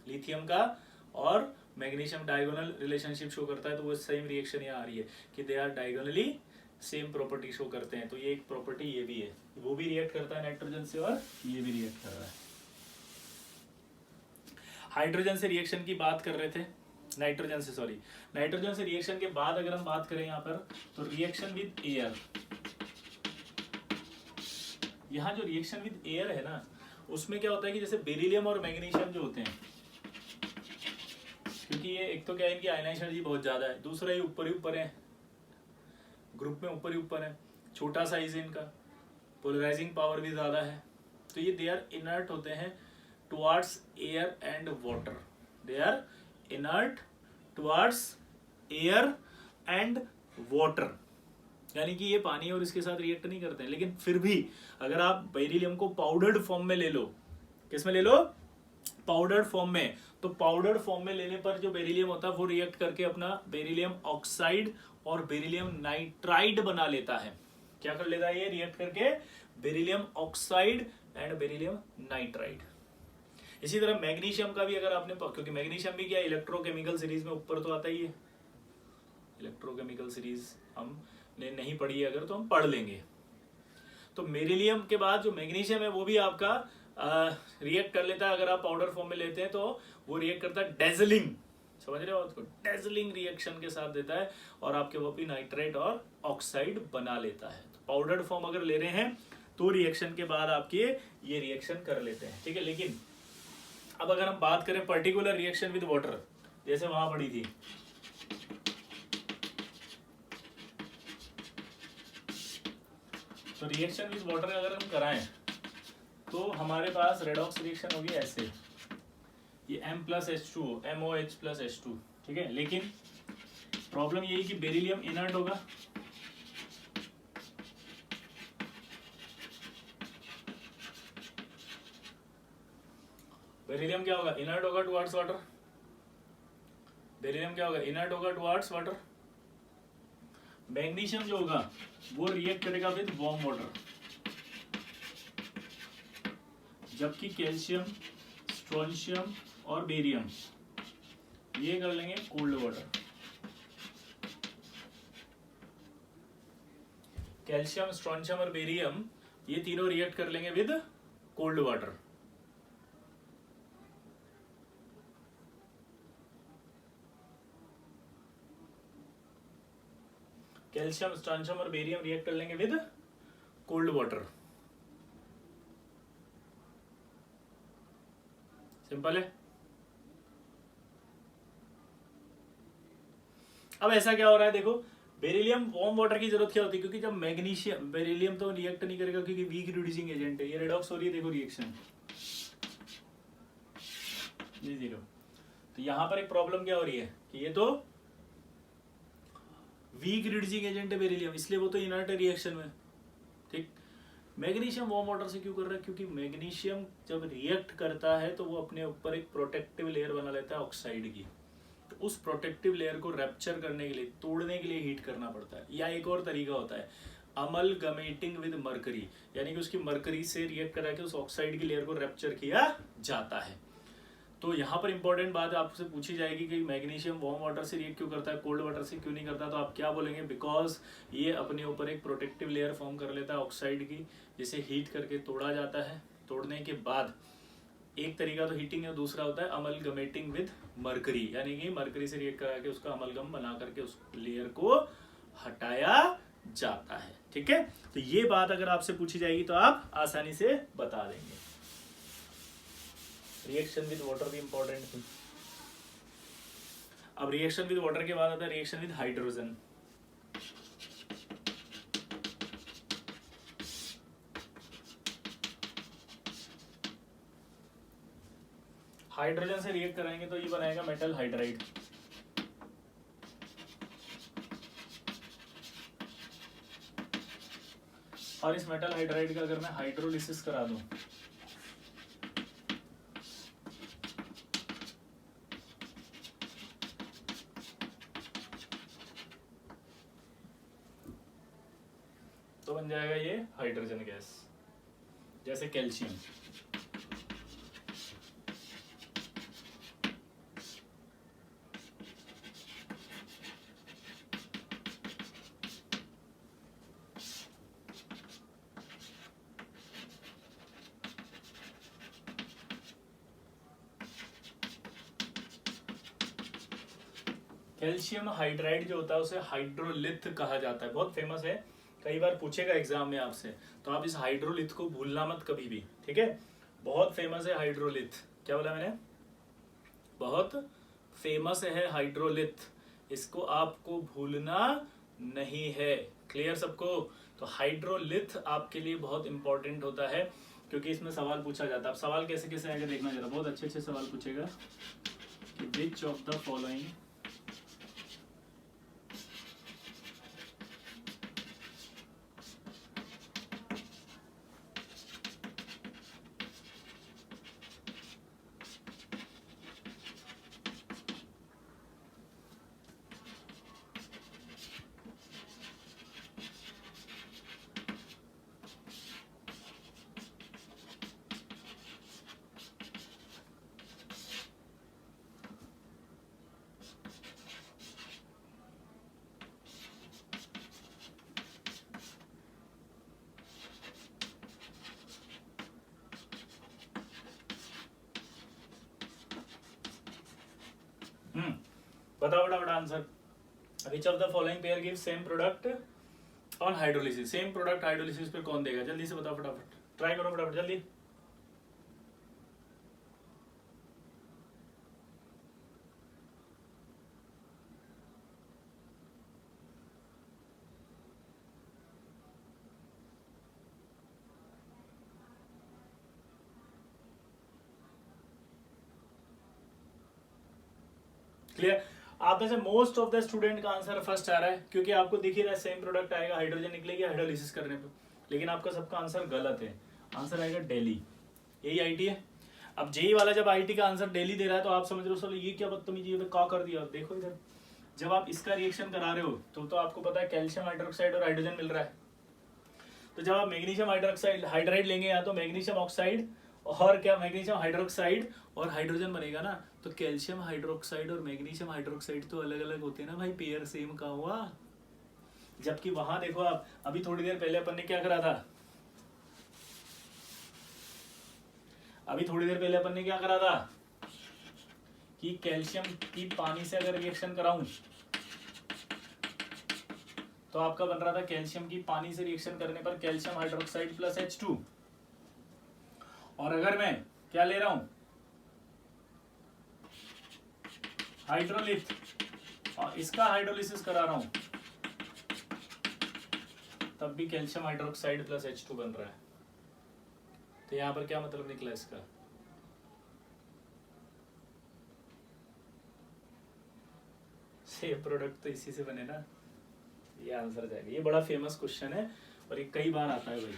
लिथियम का और मैग्नीशियम डायगोनल रिलेशनशिप शो करता है, तो वो सेम रिएक्शन यहाँ आ रही है कि they are diagonally same property show करते हैं। तो ये एक प्रॉपर्टी ये भी है, वो भी रिएक्ट करता है नाइट्रोजन से और ये भी रिएक्ट कर रहा है। हाइड्रोजन से रिएक्शन की बात कर रहे थे, नाइट्रोजन से रिएक्शन के बाद अगर हम बात करें यहाँ पर, तो रिएक्शन विद एयर। यहाँ जो रिएक्शन विद एयर है ना, उसमें क्या होता है कि जैसे बेरिलियम और मैग्नीशियम जो होते हैं, क्योंकि ये एक तो क्या है, इनकी आयनाइज एनर्जी बहुत ज़्यादा है, दूसरा ये ऊपर ही ऊपर है, ग्रुप में ऊपर ही ऊपर है, छोटा साइज है इनका, पोलराइजिंग पावर भी ज़्यादा है, तो ये दे आर इनर्ट होते हैं towards air and water, they are inert towards air and water, यानी कि ये पानी और इसके साथ रिएक्ट नहीं करते हैं। लेकिन फिर भी अगर आप बेरिलियम को पाउडर्ड फॉर्म में ले लो, किस में ले लो, पाउडर्ड फॉर्म में, तो पाउडर्ड फॉर्म में लेने पर जो बेरिलियम होता है वो रिएक्ट करके अपना बेरिलियम ऑक्साइड और बेरिलियम नाइट्राइड बना लेता है। क्या कर लेता है ये, रिएक्ट करके beryllium oxide and beryllium nitride. इसी तरह मैग्नीशियम का भी अगर आपने, क्योंकि मैग्नीशियम भी क्या इलेक्ट्रोकेमिकल सीरीज में ऊपर तो आता ही है, इलेक्ट्रोकेमिकल सीरीज हमने नहीं पढ़ी है अगर तो हम पढ़ लेंगे। तो बेरिलियम के बाद जो मैग्नीशियम है वो भी आपका रिएक्ट कर लेता है, अगर आप पाउडर फॉर्म में लेते हैं तो वो रिएक्ट करता है डेजलिंग, समझ रहे हो उसको, डेजलिंग रिएक्शन के साथ देता है और आपके वो भी नाइट्रेट और ऑक्साइड बना लेता है। तो पाउडर्ड फॉर्म अगर ले रहे हैं तो रिएक्शन के बाद आपके ये रिएक्शन कर लेते हैं, ठीक है। लेकिन अब अगर हम बात करें पर्टिकुलर रिएक्शन विद वाटर, जैसे वहां पड़ी थी, तो रिएक्शन विद वाटर अगर हम कराएं तो हमारे पास रेडॉक्स रिएक्शन होगी ऐसे, ये M+H2 MOH+H2, ठीक है। लेकिन प्रॉब्लम यही कि बेरिलियम इनर्ट होगा, बेरिलियम क्या होगा, इनर्ट होगा टुवर्ड्स वाटर, बेरिलियम क्या होगा, इनर्ट होगा टुवर्ड्स वाटर। मैग्नीशियम जो होगा वो रिएक्ट करेगा विद वार्म वाटर, जबकि कैल्शियम, स्ट्रोंशियम और बेरियम ये कर लेंगे कोल्ड वाटर। कैल्शियम, स्ट्रोंशियम और बेरियम ये तीनों रिएक्ट कर लेंगे with cold water. Calcium, strontium और बेरियम रिएक्ट कर लेंगे विद कोल्ड वाटर, सिंपल है। अब ऐसा क्या हो रहा है, देखो बेरिलियम वार्म वाटर की जरूरत क्या होती है, क्योंकि जब मैग्नीशियम, बेरिलियम तो रिएक्ट नहीं करेगा क्योंकि वीक रिड्यूसिंग एजेंट है, ये रेडॉक्स हो रही है, देखो रिएक्शन ये 0। तो यहां पर एक प्रॉब्लम क्या हो रही है कि ये तो वीक रिड्यूसिंग एजेंट है बेरिलियम, इसलिए वो तो इनर्ट है रिएक्शन में, ठीक। मैग्नीशियम वार्म वाटर से क्यों कर रहा है, क्योंकि मैग्नीशियम जब रिएक्ट करता है तो वो अपने ऊपर एक प्रोटेक्टिव लेयर बना लेता है ऑक्साइड की, तो उस प्रोटेक्टिव लेयर को रैप्चर करने के लिए, तोड़ने के लिए हीट करना पड़ता है। या एक और तरीका होता है अमलगमेटिंग विद मरकरी, यानी कि उसकी मरकरी से रिएक्ट करा के उस ऑक्साइड की लेयर को रैप्चर किया जाता है। तो यहाँ पर इंपॉर्टेंट बात आपसे पूछी जाएगी कि मैग्नीशियम वार्म वाटर से रिएक्ट क्यों करता है, कोल्ड वाटर से क्यों नहीं करता, तो आप क्या बोलेंगे, बिकॉज ये अपने ऊपर एक प्रोटेक्टिव लेयर फॉर्म कर लेता है ऑक्साइड की, जिसे हीट करके तोड़ा जाता है। तोड़ने के बाद एक तरीका तो हीटिंग है, दूसरा होता है अमलगमेटिंग विद मरकरी, यानी कि मरकरी से रिएक्ट करा के उसका अमलगम बना करके उस लेयर को हटाया जाता है, ठीक है। तो ये बात अगर आपसे पूछी जाएगी तो आप आसानी से बता देंगे। रिएक्शन विद वाटर भी इंपॉर्टेंट थी। अब रिएक्शन विद वाटर के बाद आता है रिएक्शन विद हाइड्रोजन। हाइड्रोजन से रिएक्ट कराएंगे तो ये बनाएगा मेटल हाइड्राइड, और इस मेटल हाइड्राइड का अगर मैं हाइड्रोलिसिस करा दूं तो बन जाएगा ये हाइड्रोजन गैस, जैसे कैल्शियम। कैल्शियम हाइड्राइड जो होता है उसे हाइड्रोलिथ कहा जाता है, बहुत फेमस है, कई बार पूछेगा एग्जाम में आपसे, तो आप इस हाइड्रोलिथ को भूलना मत कभी भी, ठीक है। बहुत फेमस है हाइड्रोलिथ, क्या बोला मैंने, बहुत फेमस है हाइड्रोलिथ, इसको आपको भूलना नहीं है। क्लियर सबको? तो हाइड्रोलिथ आपके लिए बहुत इंपॉर्टेंट होता है क्योंकि इसमें सवाल पूछा जाता है। अब सवाल कैसे कैसे आएगा देखना जरा, बहुत अच्छे अच्छे सवाल पूछेगा कि विच ऑफ द फॉलोइंग बताओ फटाफट answer. Which of the following pair give same product on hydrolysis. Same product hydrolysis पे कौन देगा? जल्दी से बताओ फटाफट, ट्राई करो फटाफट जल्दी। क्लियर? आप में से मोस्ट ऑफ द स्टूडेंट का आंसर फर्स्ट आ रहा है क्योंकि आपको दिख ही रहा है सेम प्रोडक्ट आएगा, हाइड्रोजन निकलेगी हाइड्रोलिसिस करने पे, लेकिन आपका सबका आंसर गलत है। आंसर आएगा दिल्ली। यही आईटी है। अब जेई वाला जब आईटी का आंसर दिल्ली दे रहा है तो आप समझ रहे हो ये क्या बदतमीजी है, क्या कर दिया। देखो इधर, जब आप इसका रिएक्शन करा रहे हो तो आपको पता है कैल्शियम हाइड्रोक्साइड और हाइड्रोजन मिल रहा है। तो जब आप मैग्नीशियम हाइड्रोक्साइड हाइड्राइड लेंगे या तो मैग्नीशियम ऑक्साइड और क्या मैग्नीशियम हाइड्रोक्साइड और हाइड्रोजन बनेगा ना, तो कैल्शियम हाइड्रोक्साइड और मैग्नीशियम हाइड्रोक्साइड तो अलग अलग होते हैं ना भाई, पेयर सेम का हुआ। जबकि वहां देखो आप, अभी थोड़ी देर पहले अपन ने क्या करा था, अभी थोड़ी देर पहले अपन ने क्या करा था कि कैल्शियम की पानी से अगर रिएक्शन कराऊं तो आपका बन रहा था कैल्शियम की पानी से रिएक्शन करने पर कैल्शियम हाइड्रोक्साइड प्लस H2। और अगर मैं क्या ले रहा हूं हाइड्रोलिथ और इसका हाइड्रोलिसिस करा रहा हूं तब भी कैल्शियम हाइड्रोक्साइड प्लस H2 बन रहा है। तो यहां पर क्या मतलब निकला इसका? सेम प्रोडक्ट तो इसी से बने ना, ये आंसर जाएगा। ये बड़ा फेमस क्वेश्चन है और ये कई बार आता है भाई।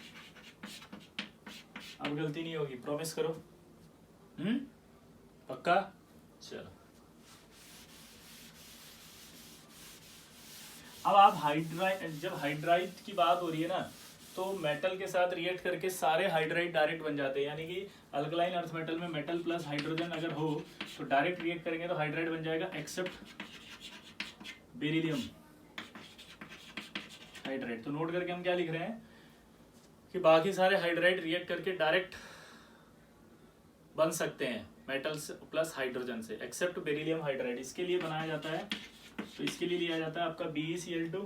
अब गलती नहीं होगी, प्रॉमिस करो। पक्का? चलो अब आप जब हाइड्राइड की बात हो रही है ना, तो मेटल के साथ रिएक्ट करके सारे हाइड्राइड डायरेक्ट बन जाते हैं। यानी कि अल्कलाइन अर्थ मेटल में मेटल प्लस हाइड्रोजन अगर हो तो डायरेक्ट रिएक्ट करेंगे तो हाइड्राइड बन जाएगा, एक्सेप्ट बेरिलियम हाइड्राइड। तो नोट करके हम क्या लिख रहे हैं कि बाकी सारे हाइड्राइड रिएक्ट करके डायरेक्ट बन सकते हैं मेटल प्लस हाइड्रोजन से, एक्सेप्ट बेरिलियम हाइड्राइड। इसके लिए बनाया जाता है, तो इसके लिए लिया जाता है आपका BeCl2।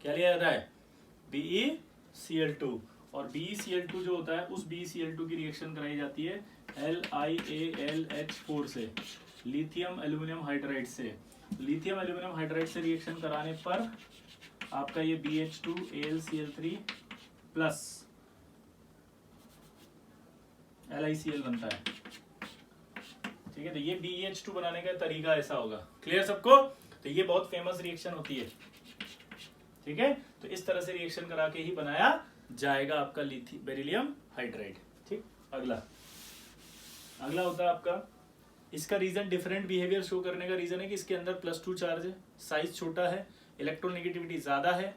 क्या लिया जाता है? BeCl2। और BeCl2 जो होता है उस BeCl2 की रिएक्शन कराई जाती है LiAlH4 से, लिथियम एल्यूमिनियम हाइड्राइड से। लिथियम एल्यूमिनियम हाइड्राइड से रिएक्शन कराने पर आपका ये BH2AlCl3 प्लस LiCl बनता है। ठीक है, तो ये BH2 बनाने का तरीका ऐसा होगा। क्लियर सबको? तो ये बहुत फेमस रिएक्शन होती है। ठीक है, तो इस तरह से रिएक्शन करा के ही बनाया जाएगा आपका बेरिलियम हाइड्राइड। ठीक, अगला होता है आपका, इसका रीजन डिफरेंट बिहेवियर शो करने का रीजन है कि इसके अंदर +2 चार्ज है, साइज छोटा है, इलेक्ट्रोनेगेटिविटी ज्यादा है,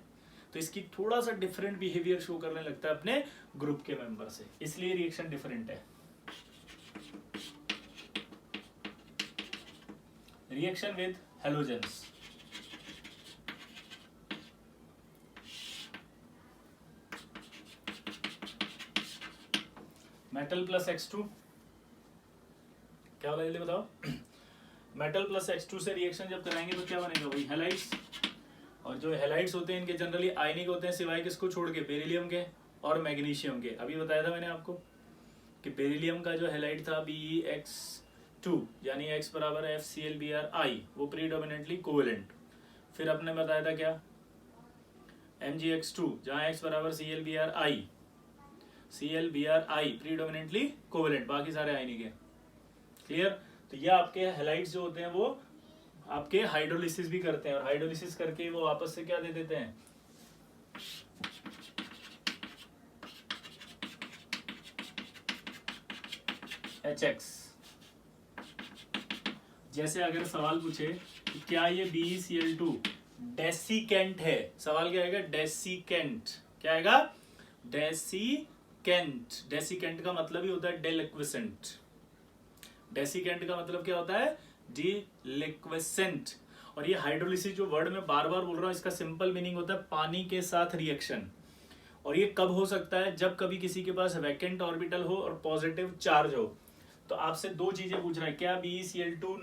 तो इसकी थोड़ा सा डिफरेंट बिहेवियर शो करने लगता है अपने ग्रुप के मेंबर से, इसलिए रिएक्शन डिफरेंट है। Reaction with halogens, metal plus X2, क्या बोला जल्दी बताओ? मेटल प्लस X2 से रिएक्शन जब कराएंगे तो क्या बनेगा भाई? हैलाइड्स। और जो हैलाइड्स होते हैं इनके जनरली आयनिक होते हैं, सिवाय किसको छोड़ के? बेरिलियम के और मैग्नीशियम के। अभी बताया था मैंने आपको कि बेरिलियम का जो हैलाइड था BeX टू यानी x बराबर है FClBrI, वो प्रीडोमिनेंटली कोवेलेंट। फिर आपने बताया था क्या, MgX2 जहाँ x बराबर ClBrI प्रीडोमिनेंटली कोवेलेंट, बाकी सारे आयनिक है। क्लियर? तो ये आपके हैलाइड्स जो होते हैं वो आपके हाइड्रोलिसिस भी करते हैं, और हाइड्रोलिसिस करके वो वापस से क्या दे देते हैं, HX। जैसे अगर सवाल पूछे कि क्या ये BeCl2 डेसिकेंट है, सवाल क्या आएगा, डेसिकेंट। क्या आएगा, डेसिकेंट। डेसिकेंट का मतलब ही होता है डेलिक्विसेंट। डेसिकेंट का मतलब क्या होता है, डिलिक्विसेंट। और ये हाइड्रोलिसिस जो वर्ड में बार बार बोल रहा हूँ, इसका सिंपल मीनिंग होता है पानी के साथ रिएक्शन। और ये कब हो सकता है, जब कभी किसी के पास वैकेंट ऑर्बिटल हो और पॉजिटिव चार्ज हो। तो आपसे दो चीजें पूछ रहा है, क्या BeCl2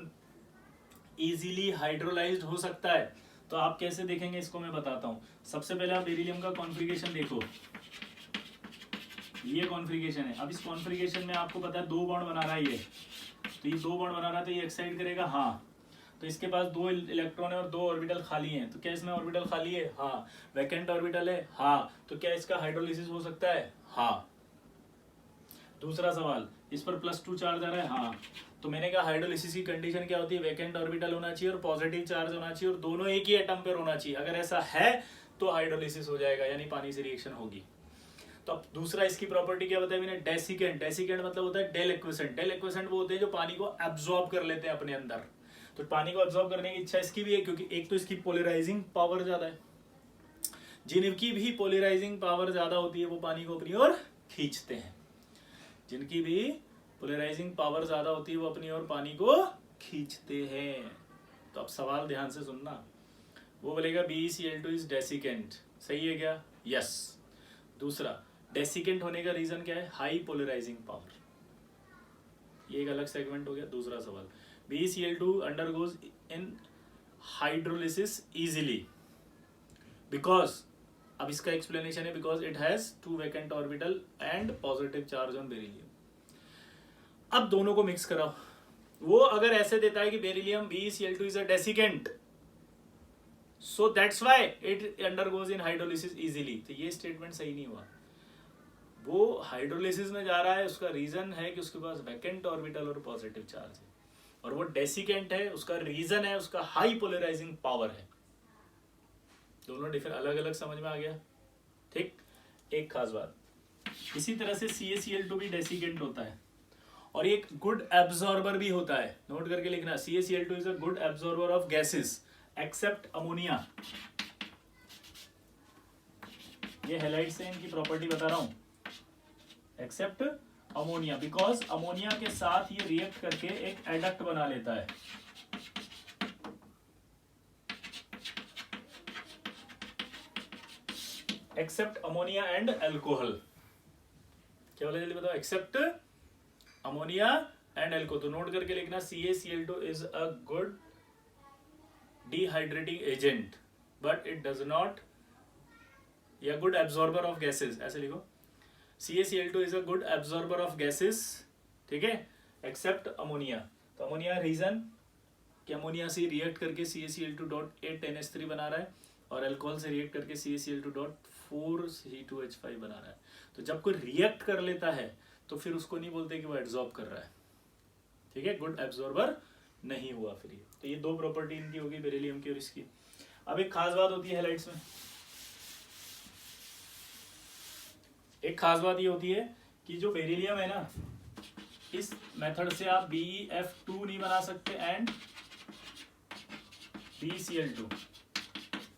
इजीली हाइड्रोलाइज्ड हो सकता है? तो आप कैसे देखेंगे इसको मैं बताता हूं। सबसे पहले आप बेरिलियम का कॉन्फ़िगरेशन देखो, ये कॉन्फ़िगरेशन है। अब इस कॉन्फ़िगरेशन में आपको पता है 2 बॉन्ड बना रहा है ये, तो ये 2 बॉन्ड बना रहा है, तो ये एक्साइड करेगा, हाँ। तो इसके पास 2 इलेक्ट्रॉन है और 2 ऑर्बिटल खाली हैं, तो क्या इसमें ऑर्बिटल खाली है? हाँ। वैकेंट ऑर्बिटल है? हाँ। तो क्या इसका हाइड्रोलिसिस हो सकता है? हाँ। दूसरा सवाल, इस पर +2 चार्ज आ रहा है, हाँ। तो मैंने कहा हाइड्रोलिसिस की कंडीशन क्या होती है, वैकेंट ऑर्बिटल होना चाहिए और पॉजिटिव चार्ज होना चाहिए, और दोनों एक ही एटम पर होना चाहिए। अगर ऐसा है तो हाइड्रोलिसिस हो जाएगा, यानी पानी से रिएक्शन होगी। तो अब दूसरा इसकी प्रॉपर्टी क्या बताया मैंने, डेसिकेंट। डेसिकेंट मतलब होता है डेलिक्विसेंट। डेलिक्विसेंट वो होते हैं जो पानी को एब्जॉर्ब कर लेते हैं अपने अंदर। तो पानी को एब्जॉर्ब करने की इच्छा इसकी भी है, क्योंकि एक तो इसकी पोलराइजिंग पावर ज्यादा है, जिनकी भी पोलराइजिंग पावर ज्यादा होती है वो पानी को अपनी ओर खींचते हैं। जिनकी भी पोलराइजिंग पावर ज्यादा होती है वो अपनी ओर पानी को खींचते हैं। तो अब सवाल ध्यान से सुनना, वो बोलेगा BeCl2 इज डेसिकेंट, सही है क्या? यस। दूसरा, डेसिकेंट होने का रीजन क्या है, हाई पोलराइजिंग पावर। ये एक अलग सेगमेंट हो गया। दूसरा सवाल, BeCl2 undergoes in hydrolysis easily because, अब इसका एक्सप्लेनेशन है, because it has 2 vacant orbital and positive charge on beryllium. अब दोनों को मिक्स कराओ। वो अगर ऐसे देता है कि beryllium BeCl2 is a desiccant, so that's why it undergoes in hydrolysis easily, तो ये स्टेटमेंट सही नहीं हुआ। वो हाइड्रोलिसिस में जा रहा है, उसका रीजन है कि उसके पास वैकेंट ऑर्बिटल और पॉजिटिव चार्ज है, और वो डेसिकेंट है, उसका रीजन है उसका हाई पोलराइजिंग पावर है। दोनों डिफरेंट, अलग अलग समझ में आ गया? ठीक। एक खास बात, इसी तरह से CaCl2 भी डेसिकेंट होता है और एक गुड एब्जॉर्बर भी होता है। नोट करके लिखना, CaCl2 is a good absorber of gases except ammonia. ये हैलाइड से इनकी प्रॉपर्टी बता रहा हूं, एक्सेप्ट अमोनिया, बिकॉज अमोनिया के साथ ये रिएक्ट करके एक एडक्ट बना लेता है। Except ammonia and alcohol. क्या बोला जल्दी बताओ, एक्सेप्ट अमोनिया एंड अल्कोहल। तो नोट करके लिखना, CaCl2 is a good dehydrating agent but it does not, या गुड एब्जॉर्बर ऑफ गैसेस, ऐसे लिखो। CaCl2 is a good absorber of gases, ठीक है, एक्सेप्ट अमोनिया। तो अमोनिया रीजन कि अमोनिया से रिएक्ट करके CaCl2.8NH3 बना रहा है और अल्कोहल से रिएक्ट करके CaCl2.4C2H5 बना रहा है। तो जब कोई रिएक्ट कर लेता है तो फिर उसको नहीं बोलते कि वो एब्जॉर्ब कर रहा है, ठीक है, गुड एब्जॉर्बर नहीं हुआ फिर ये। तो ये 2 प्रॉपर्टी इनकी होगी, बेरिलियम की और इसकी। अब एक खास बात होती है हैलाइड्स में, एक खास बात ये होती है कि जो बेरिलियम है ना, इस मेथड से आप BeF2 नहीं बना सकते एंड BeCl2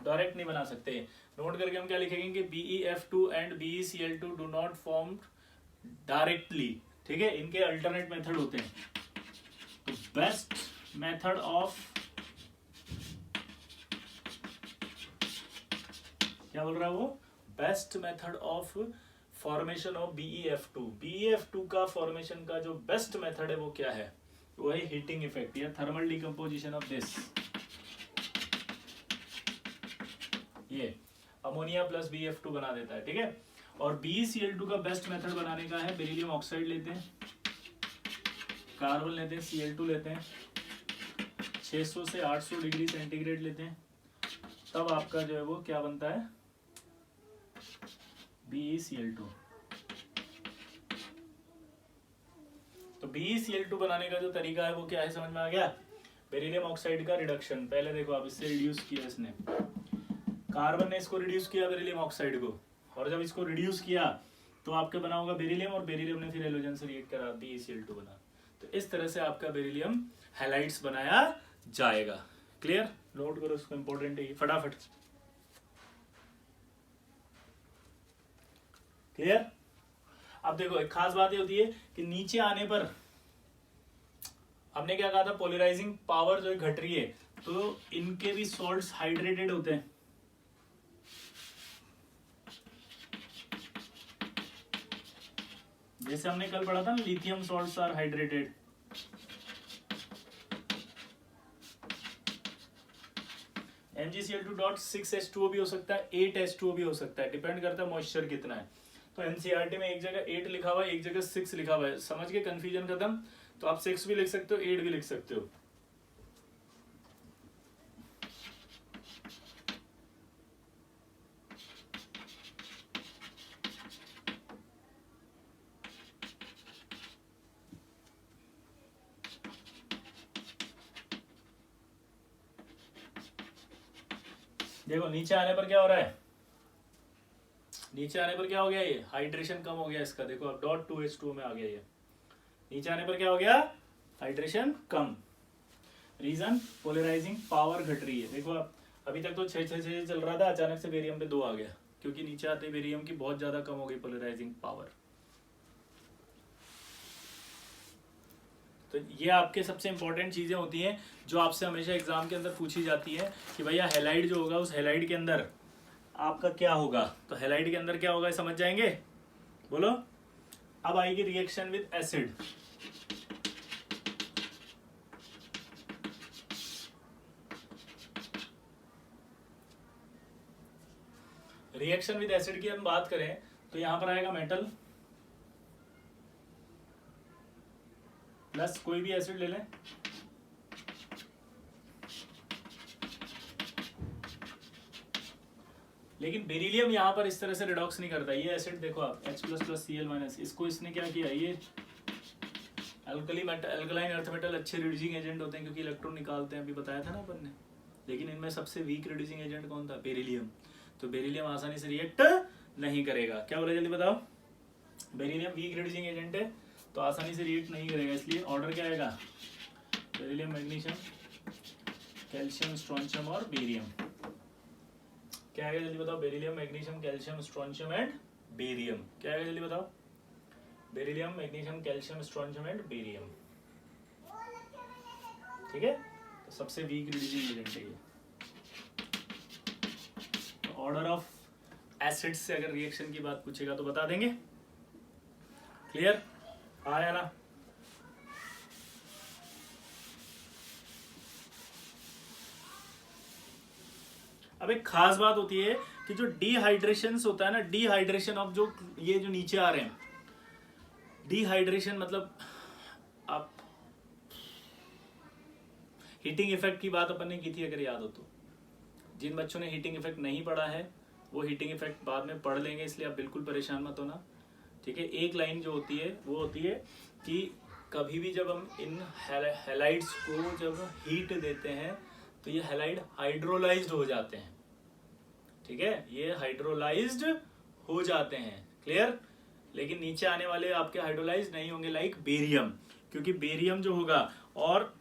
डायरेक्ट नहीं बना सकते। नोट करके हम क्या लिखेंगे कि BeF2 and BeCl2 do not form directly, ठीक है, इनके अल्टरनेट मेथड होते हैं। तो बेस्ट मेथड ऑफ, क्या बोल रहा है वो, best method of formation of BeF2। BeF2 का फॉर्मेशन का जो बेस्ट मेथड है वो क्या है, वो है हीटिंग इफेक्ट या थर्मल डिकम्पोजिशन ऑफ दिस, ये अमोनिया प्लस BeF2 बना देता है, ठीक है। और BeCl2 का बेस्ट मेथड बनाने का है, बेरिलियम ऑक्साइड लेते हैं, कार्बन लेते हैं, Cl2 लेते हैं, 600 से 800 डिग्री सेंटीग्रेड लेते हैं, तब आपका जो है वो क्या बनता है, BeCl2। तो BeCl2 बनाने का जो तरीका है वो क्या है, समझ में आ गया? बेरिलियम ऑक्साइड का रिडक्शन। पहले देखो आप, इससे रिड्यूस किया इसने, कार्बन ने इसको रिड्यूस किया बेरिलियम ऑक्साइड को, और जब इसको रिड्यूस किया तो आपके बना होगा बेरिलियम, और बेरिलियम ने फिर हेलोजन से रिएक्ट करा, BeCl2 बना। तो इस तरह से आपका बेरिलियम हैलाइड्स बनाया जाएगा। क्लियर? नोट करो इसको, इंपॉर्टेंट है ये, फटाफट। क्लियर? अब देखो एक खास बात ये होती है कि नीचे आने पर हमने क्या कहा था, पोलराइजिंग पावर जो घट रही है, तो इनके भी सॉल्ट्स हाइड्रेटेड होते हैं। जैसे हमने कल पढ़ा था ना, lithium salts are hydrated. MgCl2.6H2O भी हो सकता है, 8H2O भी हो सकता है, डिपेंड करता है मॉइस्चर कितना है। तो एनसीईआरटी में एक जगह 8 लिखा हुआ है, एक जगह 6 लिखा हुआ है, समझ के कंफ्यूजन खत्म। तो आप 6 भी लिख सकते हो, 8 भी लिख सकते हो। देखो नीचे आने पर क्या हो रहा है, नीचे आने पर क्या हो गया, ये हाइड्रेशन कम हो गया इसका। देखो अब .2H2O में आ गया ये, नीचे आने पर क्या हो गया, हाइड्रेशन कम। रीजन, पोलराइजिंग पावर घट रही है। देखो अब अभी तक तो 6 चल रहा था, अचानक से बेरियम पे 2 आ गया, क्योंकि नीचे आते बेरियम की बहुत ज्यादा कम हो गई पोलराइजिंग पावर। तो ये आपके सबसे इंपॉर्टेंट चीजें होती हैं जो आपसे हमेशा एग्जाम के अंदर पूछी जाती है कि भैया हैलाइड जो होगा, उस हैलाइड के अंदर आपका क्या होगा। तो हैलाइड के अंदर क्या होगा समझ जाएंगे, बोलो। अब आएगी reaction with acid. Reaction with acid की हम बात करें तो यहां पर आएगा मेटल प्लस कोई भी एसिड ले लें, लेकिन बेरिलियम यहां पर इस तरह से रिडॉक्स नहीं करता। ये एसिड देखो आप, H++Cl-, इसको इसने क्या किया, ये अल्कलाइन अर्थ मेटल अच्छे रिड्यूसिंग एजेंट होते हैं क्योंकि इलेक्ट्रॉन निकालते हैं, अभी बताया था ना अपन ने। लेकिन इनमें सबसे वीक रिड्यूसिंग एजेंट कौन था, बेरिलियम। तो बेरिलियम आसानी से रिएक्ट नहीं करेगा। क्या बोला जल्दी बताओ, बेरिलियम वीक रिड्यूसिंग एजेंट है तो आसानी से रिएक्ट नहीं करेगा, इसलिए ऑर्डर क्या आएगा, बेरिलियम, मैग्नीशियम, कैल्शियम, स्ट्रोंशियम और बेरियम। क्या आएगा जल्दी बताओ, beryllium, magnesium, calcium, strontium and barium. क्या आएगा जल्दी बताओ, beryllium, magnesium, calcium, strontium and barium. ठीक है, तो सबसे वीक रिड्यूसिंग एजेंट है ये। तो ऑर्डर ऑफ एसिड्स से अगर रिएक्शन की बात पूछेगा तो बता देंगे। क्लियर, आया ना? अब एक खास बात होती है कि जो डिहाइड्रेशन होता है ना, डिहाइड्रेशन ऑफ जो ये जो नीचे आ रहे हैं, डिहाइड्रेशन मतलब आप हीटिंग इफेक्ट की बात अपन ने की थी अगर याद हो तो। जिन बच्चों ने हीटिंग इफेक्ट नहीं पढ़ा है वो हीटिंग इफेक्ट बाद में पढ़ लेंगे, इसलिए आप बिल्कुल परेशान मत होना। ठीक है, एक लाइन जो होती है वो होती है कि कभी भी जब हम इन हैलाइड्स को जब हीट देते हैं तो ये हैलाइड हाइड्रोलाइज्ड हो जाते हैं। ठीक है, ये हाइड्रोलाइज्ड हो जाते हैं। क्लियर, लेकिन नीचे आने वाले आपके हाइड्रोलाइज्ड नहीं होंगे, लाइक बेरियम, क्योंकि बेरियम जो होगा, और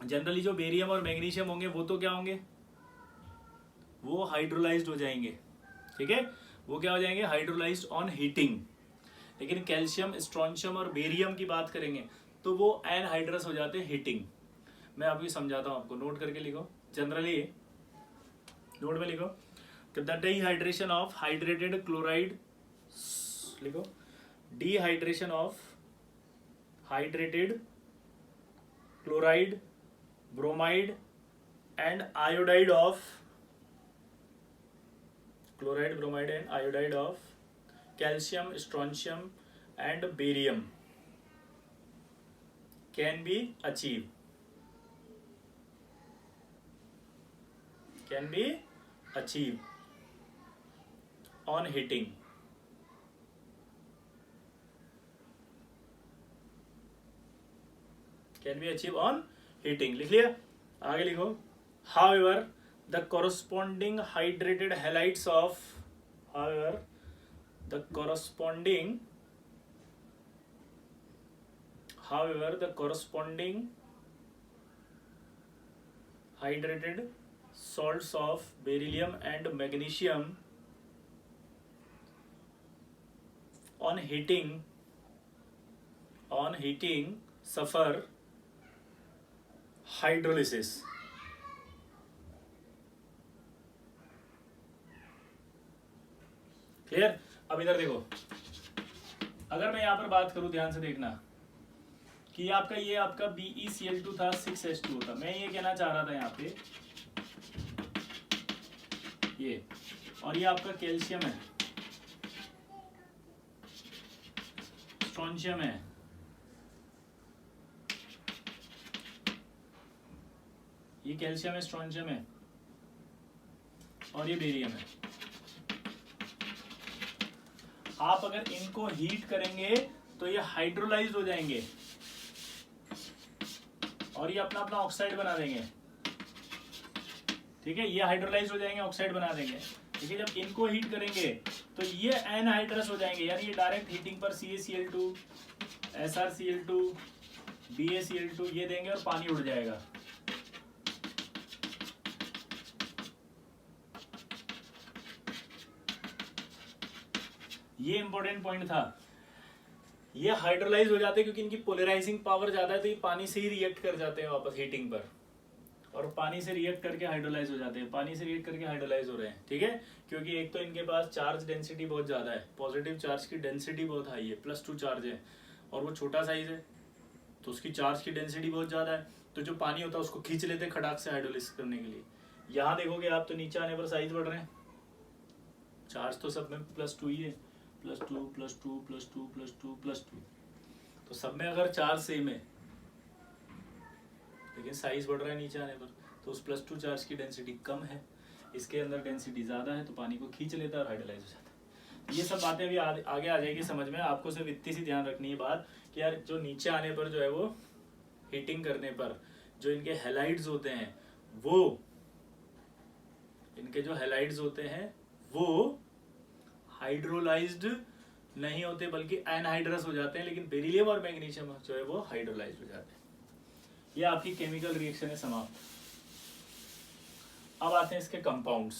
जनरली जो बेरियम और मैग्नीशियम होंगे वो तो क्या होंगे, वो हाइड्रोलाइज्ड हो जाएंगे। ठीक है, वो क्या हो जाएंगे, हाइड्रोलाइज्ड ऑन हीटिंग। लेकिन कैल्शियम, स्ट्रोंशियम और बेरियम की बात करेंगे तो वो एनहाइड्रस हो जाते हैं हीटिंग। मैं आपको समझाता हूं, आपको नोट करके लिखो, जनरली नोट में लिखो कि the dehydration of hydrated chloride, लिखो dehydration of hydrated chloride, bromide and iodide of chloride, bromide and iodide of calcium, strontium and barium can be achieve, can be achieve on heating, can be achieve on heating. लिख लिया, आगे लिखो। However the corresponding hydrated halides of, however the corresponding hydrated salts of beryllium and magnesium on heating suffer hydrolysis। Clear. अब इधर देखो, अगर मैं यहां पर बात करूं, ध्यान से देखना कि आपका ये आपका BeCl2 था, 6H2 था। मैं ये कहना चाह रहा था यहाँ पे ये, और ये आपका कैल्शियम है, स्ट्रोंशियम है, ये कैल्शियम है, स्ट्रोंशियम है, और ये बेरियम है। आप अगर इनको हीट करेंगे तो ये हाइड्रोलाइज हो जाएंगे और ये अपना अपना ऑक्साइड बना देंगे। ठीक है, ये हाइड्रोलाइज हो जाएंगे, ऑक्साइड बना देंगे। ठीक है, जब इनको हीट करेंगे तो ये एनहाइड्रस हो जाएंगे, यानी ये डायरेक्ट हीटिंग पर CaCl2, SrCl2, BaCl2 ये देंगे और पानी उड़ जाएगा। ये इंपॉर्टेंट पॉइंट था। ये हाइड्रोलाइज हो जाते हैं क्योंकि इनकी पोलराइजिंग पावर ज्यादा है, तो ये पानी से ही रिएक्ट कर जाते हैं वापस हीटिंग पर, और पानी से रिएक्ट करके हाइड्रोलाइज हो जाते हैं, पानी से रिएक्ट करके हाइड्रोलाइज हो रहे हैं। ठीक है, क्योंकि एक तो इनके पास चार्ज डेंसिटी बहुत ज्यादा है, पॉजिटिव चार्ज की डेंसिटी बहुत हाई है, +2 चार्ज है, और वो छोटा साइज है तो उसकी चार्ज की डेंसिटी बहुत ज्यादा है, तो जो पानी होता है उसको खींच लेते हैं खटाक से हाइड्रोलाइज करने के लिए। यहाँ देखोगे आप तो नीचे आने पर साइज बढ़ रहे हैं, चार्ज तो सब में +2 ही है, +2 +2 +2 +2 +2, तो सब में अगर चार्ज सेम है लेकिन साइज बढ़ रहा है नीचे आने पर, तो उस +2 चार्ज की डेंसिटी कम है, इसके अंदर डेंसिटी ज़्यादा है, तो पानी को खींच लेता है और हाइड्रोलाइज हो जाता है। ये सब बातें अभी आगे आ जाएगी समझ में। आपको सिर्फ इतनी सी ध्यान रखनी है बात कि यार जो नीचे आने पर जो है वो हीटिंग करने पर जो इनके हैलाइड्स होते हैं वो, इनके जो हैलाइड्स होते हैं वो हाइड्रोलाइज्ड नहीं होते बल्कि एनहाइड्रस हो जाते हैं, लेकिन बेरिलियम और मैग्नीशियम जो है वो हाइड्रोलाइज्ड हो जाते हैं। ये आपकी केमिकल रिएक्शन है समाप्त। अब आते हैं इसके कंपाउंड्स।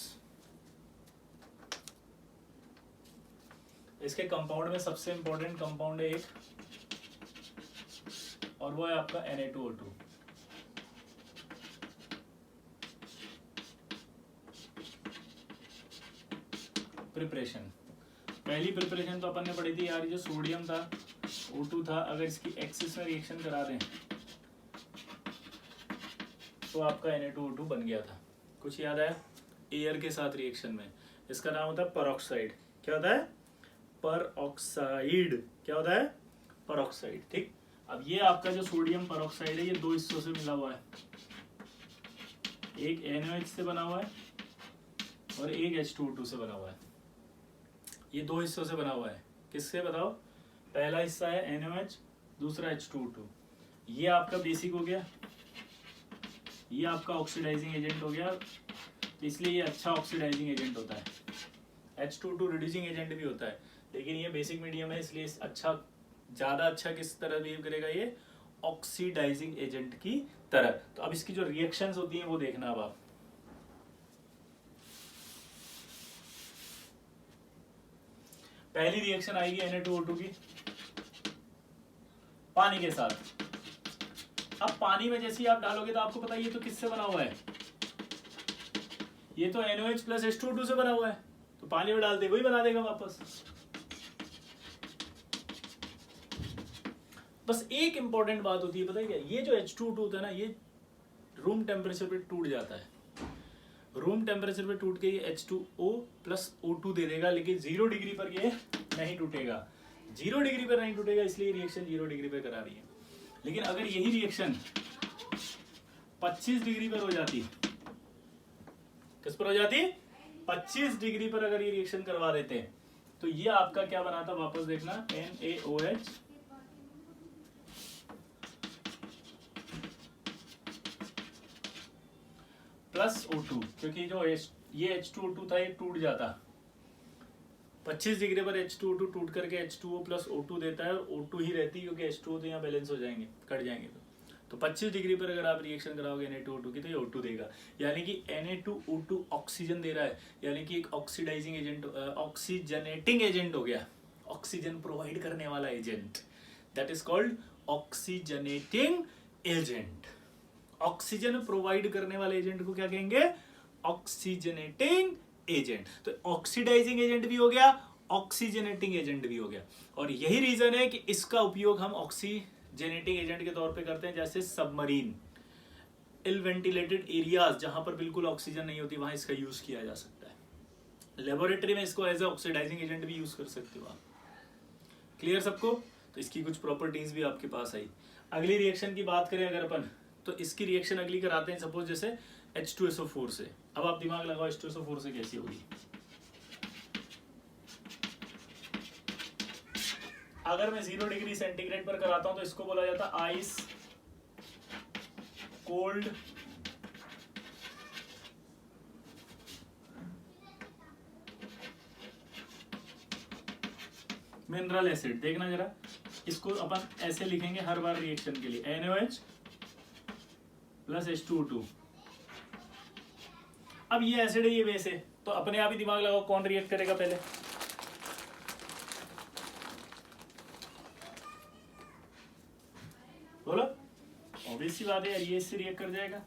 इसके कंपाउंड में सबसे इंपॉर्टेंट कंपाउंड है एक, और वो है आपका Na2O2। प्रिपरेशन, पहली प्रिपरेशन तो अपन ने पढ़ी थी यार, जो सोडियम था O2 था, अगर इसकी एक्सिस में रिएक्शन करा दें तो आपका Na2O2 बन गया था। कुछ याद आया? एयर के साथ रिएक्शन में, इसका नाम होता है परऑक्साइड। क्या होता है? परऑक्साइड। क्या होता है? परऑक्साइड। ठीक, अब ये आपका जो सोडियम परऑक्साइड है ये दो हिस्सों से मिला हुआ है, एक NaOH से बना हुआ है और एक H2O2 से बना हुआ है। ये दो हिस्सों से बना हुआ है। किससे बताओ? पहला हिस्सा है NaOH, दूसरा H2O2। ये आपका बेसिक हो गया, ये आपका ऑक्सीडाइजिंग एजेंट हो गया, तो इसलिए ये अच्छा ऑक्सीडाइजिंग एजेंट होता है। H2O2 रिड्यूसिंग एजेंट भी होता है, लेकिन ये बेसिक मीडियम है इसलिए अच्छा, ज़्यादा अच्छा किस तरह बिहेव करेगा? ये ऑक्सीडाइजिंग एजेंट की तरह। तो अब इसकी जो रिएक्शंस होती हैं वो देखना। अब आप पहली रिएक्शन आएगी Na2O2 की पानी के साथ। अब पानी में जैसे ही आप डालोगे तो आपको पता है ये तो किससे बना हुआ है? ये तो NaOH प्लस H2O2 से बना हुआ है, तो पानी में डालते वही बना देगा वापस। बस एक इंपॉर्टेंट बात होती है, पता है क्या? ये जो H2O2 होता है ना, ये रूम टेम्परेचर पे टूट जाता है। रूम टेम्परेचर पे टूट के ये H2O प्लस O2 दे देगा, लेकिन 0 डिग्री पर ये नहीं टूटेगा। 0 डिग्री पर नहीं टूटेगा, इसलिए रिएक्शन 0 डिग्री पे करा रही है। लेकिन अगर यही रिएक्शन 25 डिग्री पर हो जाती, किस पर हो जाती, 25 डिग्री पर अगर ये रिएक्शन करवा देते हैं, तो ये आपका क्या बनाता, वापस देखना, NaOH प्लस O2, क्योंकि जो ये H2O2 था ये टूट जाता, 25 डिग्री पर H2O2 टूट करके H2O प्लस O2 देता है, और O2 ही रहती, क्योंकि H2O तो यहाँ बैलेंस हो जाएंगे, कट जाएंगे। तो 25 डिग्री पर अगर आप रिएक्शन कराओगे Na2O2 की, तो ये O2 देगा, यानी कि Na2O2 ऑक्सीजन दे रहा है, यानी कि एक ऑक्सीडाइजिंग एजेंट, ऑक्सीजनेटिंग एजेंट हो गया, ऑक्सीजन प्रोवाइड करने वाला agent, that is called oxygenating agent. Oxygen provide करने वाले एजेंट को क्या कहेंगे, ऑक्सीजनेटिंग एजेंट। तो ऑक्सीडाइजिंग एजेंट भी हो गया, ऑक्सीजनेटिंग एजेंट भी हो गया, और यही रीजन है कि इसका उपयोग हम ऑक्सीजनेटिंग एजेंट के तौर पे करते हैं, जैसे सबमरीन, इल वेंटिलेटेड एरियाज जहां पर बिल्कुल ऑक्सीजन नहीं होती, वहां इसका यूज किया जा सकता है। लेबोरेटरी में इसको एज ए ऑक्सीडाइजिंग एजेंट भी यूज कर सकते हो आप। क्लियर सबको? तो इसकी कुछ प्रॉपर्टीज भी आपके पास आई। अगली रिएक्शन की बात करें अगर अपन, तो इसकी रिएक्शन अगली कराते हैं सपोज जैसे H2SO4 से। अब आप दिमाग लगाओ H2SO4 से कैसी होगी। अगर मैं 0 डिग्री सेंटीग्रेड पर कराता हूं तो इसको बोला जाता है आइस कोल्ड मिनरल एसिड। देखना जरा, इसको अपन ऐसे लिखेंगे हर बार रिएक्शन के लिए, NaOH प्लस H2O2। अब ये एसिड है, ये बेस है, तो अपने आप ही दिमाग लगाओ कौन रिएक्ट करेगा पहले। बोलो, ऑब्वियस सी बात है यार, ये इससे रिएक्ट कर जाएगा,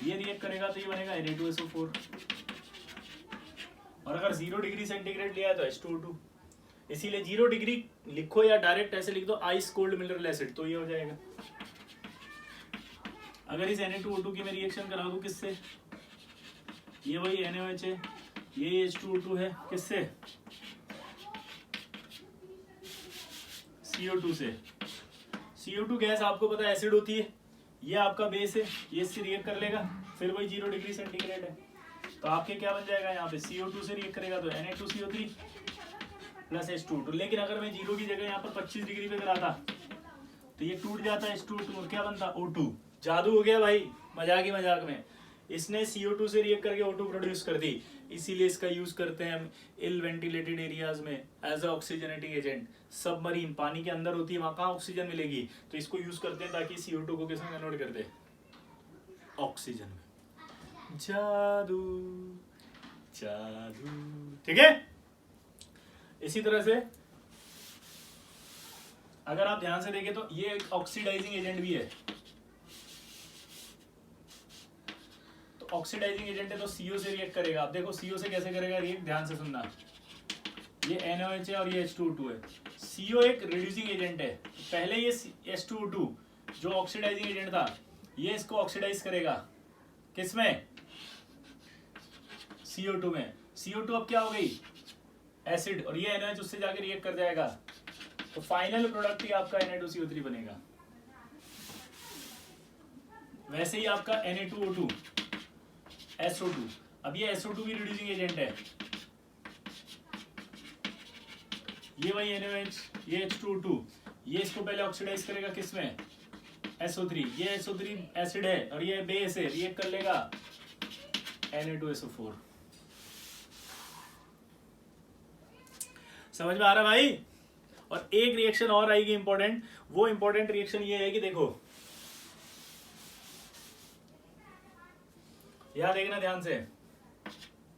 ये रिएक्ट करेगा तो ये बनेगा Na2SO4, और अगर 0 डिग्री सेंटीग्रेड लिया है तो H2O2। इसीलिए 0 डिग्री लिखो या डायरेक्ट ऐसे लिख दो आइस कोल्ड मिनरल एसिड, तो ये हो जाएगा। अगर इस Na2O2 की मैं रिएक्शन करा दूं किससे, ये वही NaOH है, ये H2O2 है, किससे, CO2 से। CO2 गैस आपको पता है एसिड होती है, ये आपका बेस है, ये इससे रिएक्ट कर लेगा, फिर वही 0 डिग्री सेंटीग्रेड है, तो आपके क्या बन जाएगा, यहाँ पे CO2 से रिएक्ट करेगा तो Na2CO3 प्लस H2O2। लेकिन अगर मैं 0 की जगह यहाँ पर 25 डिग्री पे कराता तो ये टूट जाता H2O2 और क्या बनता O2। जादू हो गया भाई, मजाक ही मजाक में, इसने CO2 से रिएक्ट करके O2 प्रोड्यूस कर दी। इसीलिए इसका यूज करते हैं हम इल वेंटिलेटेड एरियाज में as a oxygenating agent. Submarine पानी के अंदर होती है, वहां कहाँ ऑक्सीजन मिलेगी, तो इसको यूज करते हैं ताकि CO2 को किसमें कन्वर्ट कर दे, ऑक्सीजन में। जादू जादू, ठीक है। इसी तरह से अगर आप ध्यान से देखें तो ये एक ऑक्सीडाइजिंग एजेंट भी है, तो ऑक्सीडाइजिंग एजेंट है तो CO से रिएक्ट करेगा। आप देखो CO से कैसे करेगा रिएक्ट, ध्यान से सुनना। ये NaOH है और ये H2O2 है। CO एक रिड्यूसिंग एजेंट है, पहले ये H2O2 जो ऑक्सीडाइजिंग एजेंट था, ये इसको ऑक्सीडाइज करेगा किसमें, CO2 में। CO2 अब क्या हो गई, एसिड, और ये NaOH उससे जाके रिएक्ट कर जाएगा, तो फाइनल प्रोडक्ट ही आपका Na2CO3 बनेगा। वैसे ही आपका Na2O2 SO2, अब ये SO2 भी रिड्यूसिंग एजेंट है, ये वही NaOH, ये H2O2, ये इसको पहले ऑक्सीडाइज करेगा किसमें, SO3, ये SO3 एसिड है और ये बेस है, रिएक्ट कर लेगा Na2SO4। समझ में आ रहा भाई। और एक रिएक्शन और आएगी इंपॉर्टेंट, वो इंपॉर्टेंट रिएक्शन ये है कि देखो यहां देखना ध्यान से,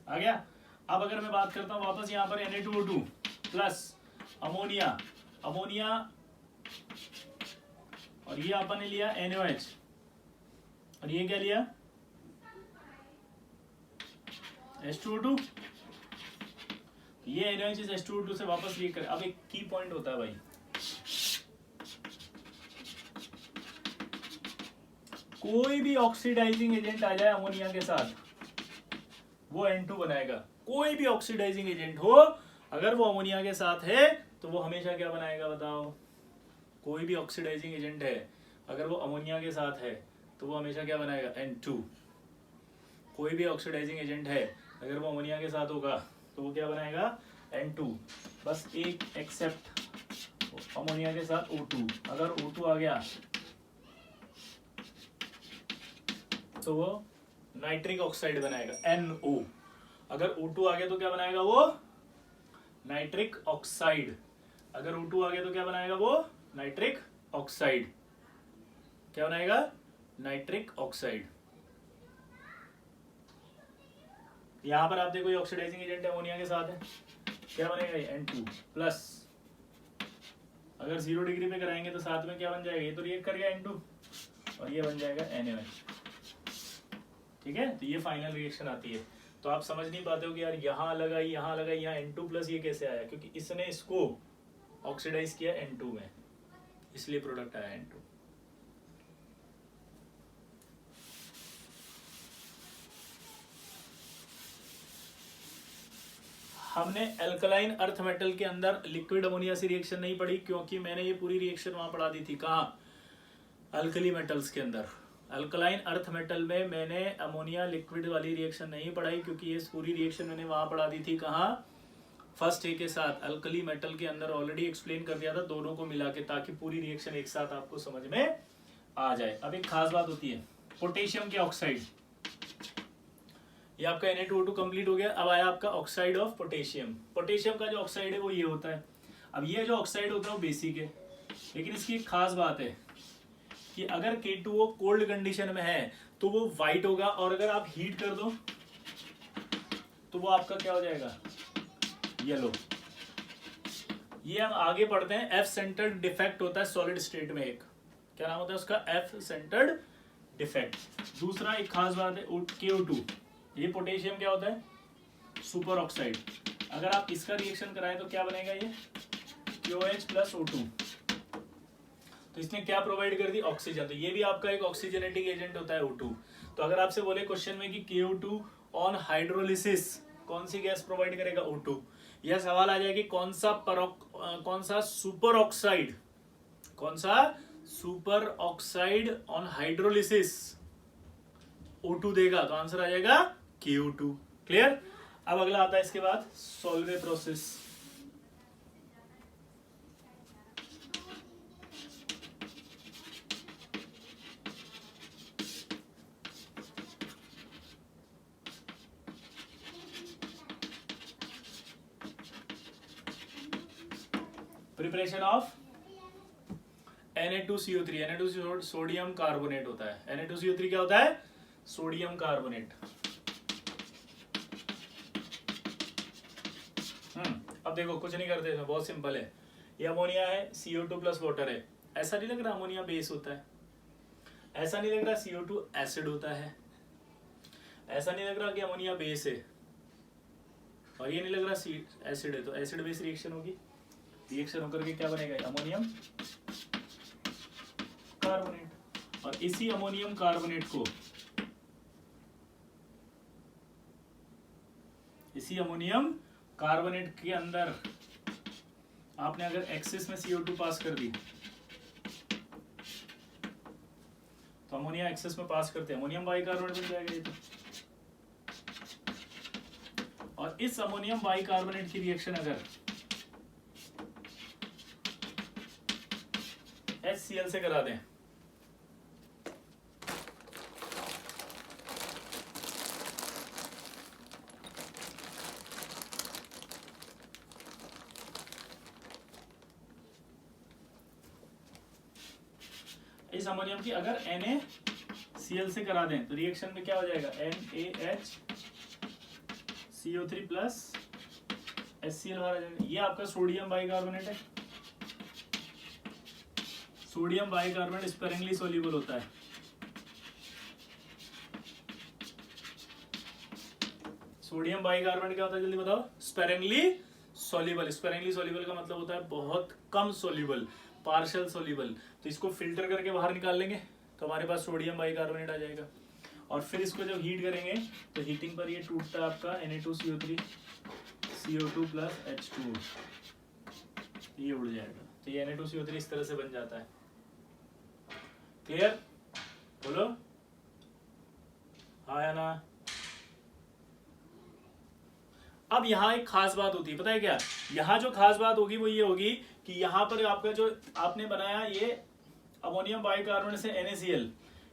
आ गया। अब अगर मैं बात करता हूं वापस यहां पर Na2O2 प्लस अमोनिया, अमोनिया और ये अपन ने लिया NaOH और ये क्या लिया H2O2, ये NaOH इस H2O2 से वापस रिएक्ट करे। अब एक की पॉइंट होता है भाई, कोई भी ऑक्सीडाइजिंग एजेंट आ जाए अमोनिया के साथ वो N2 बनाएगा। कोई भी ऑक्सीडाइजिंग एजेंट हो अगर वो अमोनिया के साथ है तो वो हमेशा क्या बनाएगा बताओ, कोई भी ऑक्सीडाइजिंग एजेंट है अगर वो अमोनिया के साथ है तो वो हमेशा क्या बनाएगा, N2। कोई भी ऑक्सीडाइजिंग एजेंट है अगर वो अमोनिया के साथ होगा तो वो क्या बनाएगा, N2। बस एक एक्सेप्ट, अमोनिया के साथ O2, अगर O2 आ गया तो वो नाइट्रिक ऑक्साइड बनाएगा, NO। अगर O2 आ गया तो क्या बनाएगा वो, नाइट्रिक ऑक्साइड। अगर O2 आ गया तो क्या बनाएगा वो, नाइट्रिक ऑक्साइड। क्या बनाएगा, नाइट्रिक ऑक्साइड। यहां पर आप देखो ये ऑक्सीडाइजिंग एजेंट अमोनिया के साथ है, क्या बनेगा ये, N2 प्लस। अगर 0 डिग्री पे कराएंगे तो साथ में क्या बन जाएगा, ये तो रिएक्ट कर गया N2 और ये बन जाएगा NaOH। ठीक है, तो ये फाइनल रिएक्शन आती है। तो आप समझ नहीं पाते हो कि यार यहाँ अलग आई, यहाँ अलग आई, यहाँ N2 प्लस ये कैसे आया, क्योंकि इसने इसको ऑक्सीडाइज किया N2 में, इसलिए प्रोडक्ट आया N2। हमने एल्कलाइन अर्थ मेटल के अंदर लिक्विड अमोनिया से रिएक्शन नहीं पढ़ी, क्योंकि मैंने ये पूरी रिएक्शन वहां पढ़ा दी थी। कहाँ, अल्कली मेटल्स के अंदर। अल्कलाइन अर्थ मेटल में मैंने अमोनिया लिक्विड वाली रिएक्शन नहीं पढ़ाई, क्योंकि ये पूरी रिएक्शन मैंने वहां पढ़ा दी थी। कहाँ, फर्स्ट ए के साथ अल्कली मेटल के अंदर ऑलरेडी एक्सप्लेन कर दिया था दोनों को मिला के, ताकि पूरी रिएक्शन एक साथ आपको समझ में आ जाए। अब एक खास बात होती है, पोटेशियम के ऑक्साइड, ये आपका Na2O2 कंप्लीट हो गया। अब आया आपका ऑक्साइड ऑफ पोटेशियम। पोटेशियम का जो ऑक्साइड है वो ये होता है। अब ये जो ऑक्साइड होता है वो बेसिक है, लेकिन इसकी एक खास बात है कि अगर K2O कोल्ड कंडीशन में है तो वो व्हाइट होगा, और अगर आप हीट कर दो तो वो आपका क्या हो जाएगा, येलो। ये हम आगे पढ़ते हैं। एफ सेंटर्ड डिफेक्ट होता है सॉलिड स्टेट में, एक क्या नाम होता है उसका, एफ सेंटर्ड डिफेक्ट। दूसरा एक खास बात है KO2, ये पोटेशियम क्या होता है, सुपर ऑक्साइड। अगर आप इसका रिएक्शन कराएं तो क्या बनेगा, ये KOH प्लस O2। तो इसने क्या प्रोवाइड कर दी, ऑक्सीजन। तो ये भी आपका एक ऑक्सीजनेटिंग एजेंट होता है O2। तो अगर आपसे बोले क्वेश्चन में कि KO2 ऑन हाइड्रोलिसिस कौन सी गैस प्रोवाइड करेगा, O2, यह सवाल आ जाएगा कि कौन सा सुपर ऑक्साइड, कौन सा super oxide on hydrolysis O2 देगा, तो आंसर आ जाएगा KO2। क्लियर। अब अगला आता है इसके बाद Solvay process. Preparation of Na2CO3। Na2CO sodium carbonate होता है। Na2CO3 क्या होता है, सोडियम कार्बोनेट। अब देखो कुछ नहीं करते इसमें, बहुत सिंपल है। ये अमोनिया है, CO2 प्लस वाटर है। ऐसा नहीं लग रहा अमोनिया बेस होता है, ऐसा नहीं लग रहा CO2 एसिड होता है, ऐसा नहीं लग रहा कि अमोनिया बेस है, और ये नहीं लग रहा एसिड है। तो एसिड बेस रिएक्शन होगी, रिएक्शन होकर के क्या बनेगा, अमोनियम कार्बोनेट। और इसी अमोनियम कार्बोनेट को, इसी अमोनियम कार्बोनेट के अंदर आपने अगर एक्सिस में CO2 पास कर दी, तो अमोनिया एक्सिस में पास करते हैं अमोनियम बाइकार्बोनेट बन जाएगा ये तो। और इस अमोनियम बाइकार्बोनेट की रिएक्शन अगर HCl से करा दें, इस अमोनियम की अगर NaCl से करा दें तो रिएक्शन में क्या हो जाएगा, NaHCO3 प्लस HCl बाहर आ जाएगा। ये आपका सोडियम बाइकार्बोनेट है। सोडियम बाइकार्बोनेट स्पेरिंगली सोल्यूबल होता है। सोडियम बाइकार्बोनेट क्या होता है, जल्दी बताओ, स्पेरिंगली सोल्यूबल। स्पेरिंगली सोल्यूबल का मतलब होता है बहुत कम सोल्यूबल, पार्शियल सोल्यूबल। तो इसको फिल्टर करके बाहर निकाल लेंगे तो हमारे पास सोडियम बाइकार्बोनेट आ जाएगा। और फिर इसको जब हीट करेंगे तो हीटिंग पर ये टूटता है आपका Na2CO3 CO2 प्लस H2, ये उड़ जाएगा। तो ये Na2CO3 इस तरह से बन जाता है। क्लियर? बोलो हाँ या ना? अब यहाँ एक खास बात होती है, पता है क्या? यहाँ जो खास बात होगी वो ये होगी कि यहाँ पर आपका जो आपने बनाया ये अमोनियम बाइकार्बोनेट से NaCl,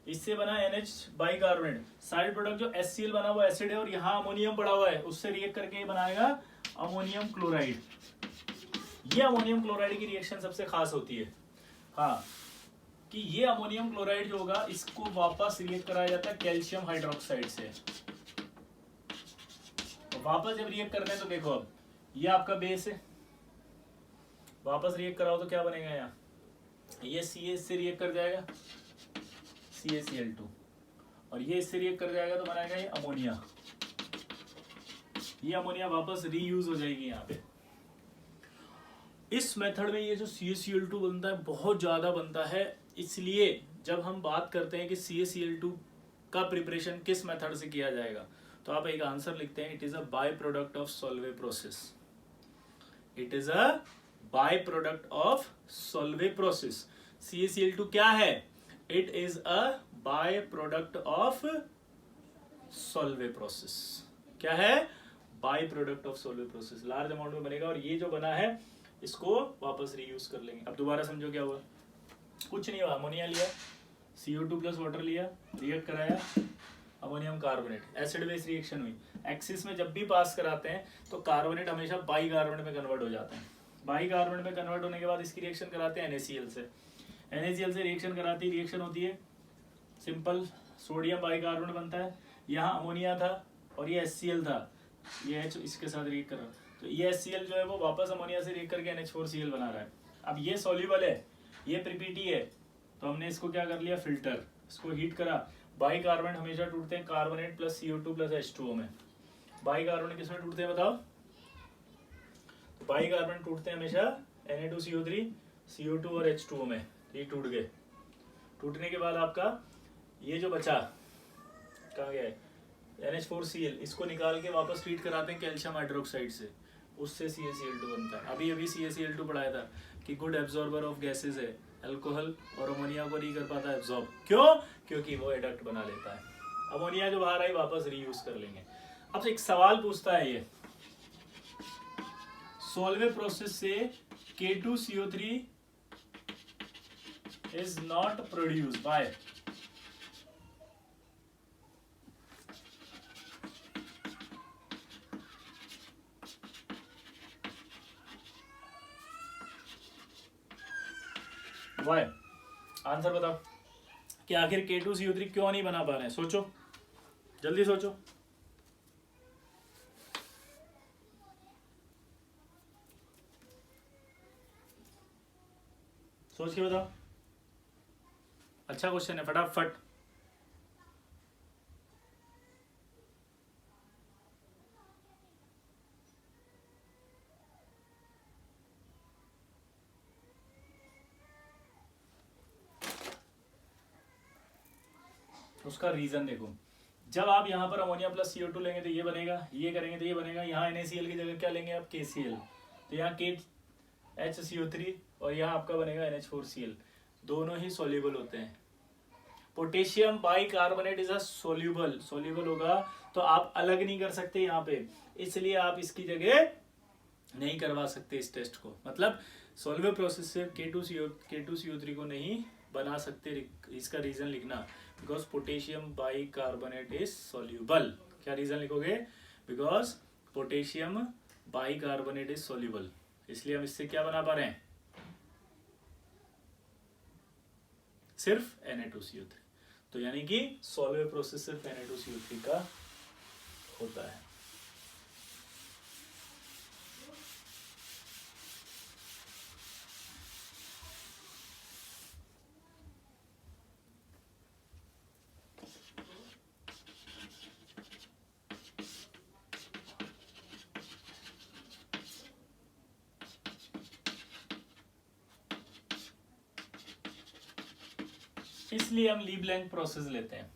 इससे बना NH बाइकार्बोनेट, साइड प्रोडक्ट जो HCl बना हुआ एसिड है और यहाँ अमोनियम पड़ा हुआ है, उससे रिएक्ट करके ये बनाएगा अमोनियम क्लोराइड। ये अमोनियम क्लोराइड की रिएक्शन सबसे खास होती है, हाँ, कि ये अमोनियम क्लोराइड जो होगा इसको वापस रिएक्ट कराया जाता है कैल्शियम हाइड्रोक्साइड से। वापस जब रिएक्ट करते हैं तो देखो अब ये आपका बेस है, वापस रिएक्ट कराओ तो क्या बनेगा? यहाँ ये CH से रिएक्ट कर जाएगा CaCl2, और ये इससे रिएक्ट कर जाएगा तो बनाएगा ये अमोनिया। ये अमोनिया वापस रीयूज हो जाएगी यहाँ पे। इस मेथड में ये जो CaCl2 बनता है बहुत ज्यादा बनता है, इसलिए जब हम बात करते हैं कि CaCl2 का प्रिपरेशन किस मेथड से किया जाएगा तो आप एक आंसर लिखते हैं, it is a by product of Solvay process. It is a by product of Solvay process. CaCl2 क्या है? It is a by product of Solvay process. क्या है? By product of Solvay process. Large amount में बनेगा और ये जो बना है इसको वापस रीयूज कर लेंगे। अब दोबारा समझो क्या हुआ? कुछ नहीं हुआ, अमोनिया लिया, CO2 प्लस वाटर लिया, रिएक्ट कराया, ammonium carbonate, acid base reaction हुई। एक्सिस में जब भी पास कराते हैं तो कार्बोनेट हमेशा बाई कार्बोनेट में कन्वर्ट हो जाते हैं। बाई कार्बोनेट में कन्वर्ट होने के बाद इसकी रिएक्शन कराते हैं NaCl से। NaCl से रिएक्शन कराती रिएक्शन होती है सिंपल, सोडियम बाई कार्बोनेट बनता है। यहाँ अमोनिया था और ये HCl था, ये H इसके साथ रिएक्ट कर रहा है, तो ये HCl जो है वो वापस अमोनिया से रिएक्ट करके NH4Cl बना रहा है। अब ये सॉल्युबल है, ये प्रीपीटी है, तो हमने इसको क्या कर लिया? फिल्टर, इसको हीट करा। बाई कार्बोनेट हमेशा टूटते हैं carbonate plus CO2 plus H2O में। बाई कार्बोनेट किसमें टूटते हैं बताओ? तो बाई कार्बोनेट टूटते हैं हमेशा Na2CO3, CO2 और H2O में। ये टूट गए, टूटने के बाद आपका ये जो बचा कहाँ गया है? NH4Cl, इसको निकाल के वापस ट्रीट कराते हैं कैल्शियम हाइड्रोक्साइड से, उससे CaCl2 बनता है। अभी अभी CaCl2 पढ़ाया था कि गुड एब्जॉर्बर ऑफ गैसेज है, अल्कोहल और अमोनिया को नहीं कर पाता एब्जॉर्ब। क्यों? क्योंकि वो एडक्ट बना लेता है। अमोनिया जो बाहर आई वापस रीयूज कर लेंगे। अब एक सवाल पूछता है ये, सोल्वे प्रोसेस से K2CO3 is not produced by why? Answer बताओ कि आखिर K2CO3 क्यों नहीं बना पा रहे हैं? सोचो, जल्दी सोचो। सोच के बताओ, अच्छा क्वेश्चन है, फटाफट। उसका रीजन देखो, जब आप यहाँ पर अमोनिया प्लस CO2 लेंगे तो ये बनेगा, ये करेंगे तो ये बनेगा। यहाँ NaCl की जगह क्या लेंगे आप? KCl, तो यहाँ KHCO3 और यहाँ आपका बनेगा NH4Cl। दोनों ही सोल्यूबल होते हैं। Potassium by carbonate is a soluble, soluble होगा तो आप अलग नहीं कर सकते यहाँ पे, इसलिए आप इसकी जगह नहीं करवा सकते इस टेस्ट को। मतलब सोल्यूबल प्रोसेस से K2CO3 को नहीं बना सकते। इसका रीजन लिखना, because potassium by carbonate is soluble. क्या रीजन लिखोगे? Because potassium by carbonate is soluble, इसलिए हम इससे क्या बना पा रहे हैं? सिर्फ Na2CO3। तो यानी कि सोल्वे प्रोसेस सिर्फ Na2CO3 का होता है। इसलिए हम ली ब्लैंक प्रोसेस लेते हैं।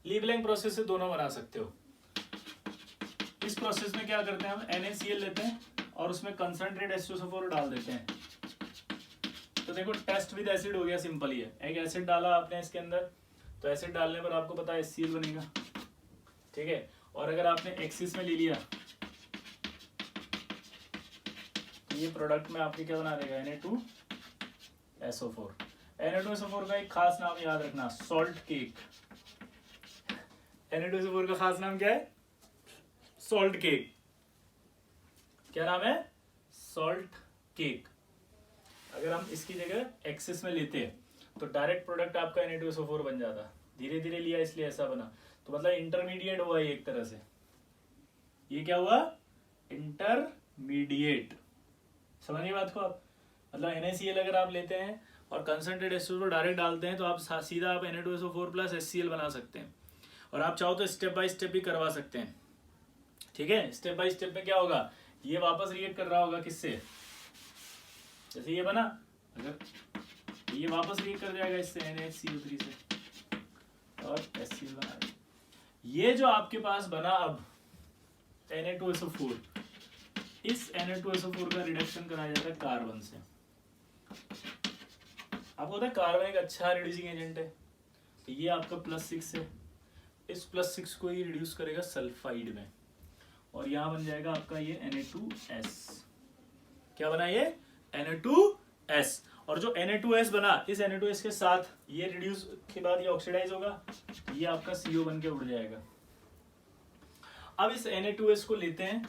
ली ब्लैंक प्रोसेस से दोनों बना सकते हो। इस प्रोसेस में क्या करते हैं हम? NaCl लेते हैं और उसमें कंसंट्रेट H2SO4 डाल देते हैं। तो देखो टेस्ट विद एसिड हो गया, सिंपल ही है। एक एसिड डाला आपने इसके अंदर, तो एसिड डालने पर आपको पता है HCl बनेगा, ठीक है। और अगर आपने एक्सिस में ले लिया तो ये प्रोडक्ट में आपके क्या बना देगा, Na2SO4। Na2SO4 का एक खास नाम याद रखना, सॉल्ट केक। Na2SO4 का खास नाम क्या है, सॉल्ट केक। क्या नाम है, सॉल्ट केक। अगर हम इसकी जगह एक्सिस में लेते हैं तो डायरेक्ट प्रोडक्ट आपका Na2SO4 बन जाता। धीरे धीरे लिया इसलिए ऐसा बना, तो मतलब इंटरमीडिएट हुआ ये एक तरह से। ये क्या हुआ, इंटरमीडिएट। समझिए बात को आप, मतलब NaCl अगर आप लेते हैं और कंसंट्रेट H2O डायरेक्ट डालते हैं तो आप सीधा आप Na2SO4 प्लस HCl बना सकते हैं। और आप चाहो तो स्टेप बाय स्टेप भी करवा सकते हैं, ठीक है। स्टेप बाय स्टेप में क्या होगा, ये वापस रिएक्ट कर रहा होगा किससे, जैसे ये बना, अगर ये वापस रिएक्ट कर जाएगा इससे NaCO3 से और HCl बना देगा। ये जो आपके पास बना अब Na2SO4, इस Na2SO4 का रिडक्शन कराया जाता है कार्बन से। आपको पता है कार्बन एक अच्छा रिड्यूसिंग एजेंट है, तो ये आपका +6 है, इस +6 को ये रिड्यूस करेगा सल्फाइड में, और यहाँ बन जाएगा आपका ये Na2S। क्या बना ये, Na2S। और जो Na2S बना, इस Na2S के साथ ये रिड्यूस के बाद ये ऑक्सीडाइज होगा, ये आपका CO बन के उड़ जाएगा। अब इस Na2S को लेते हैं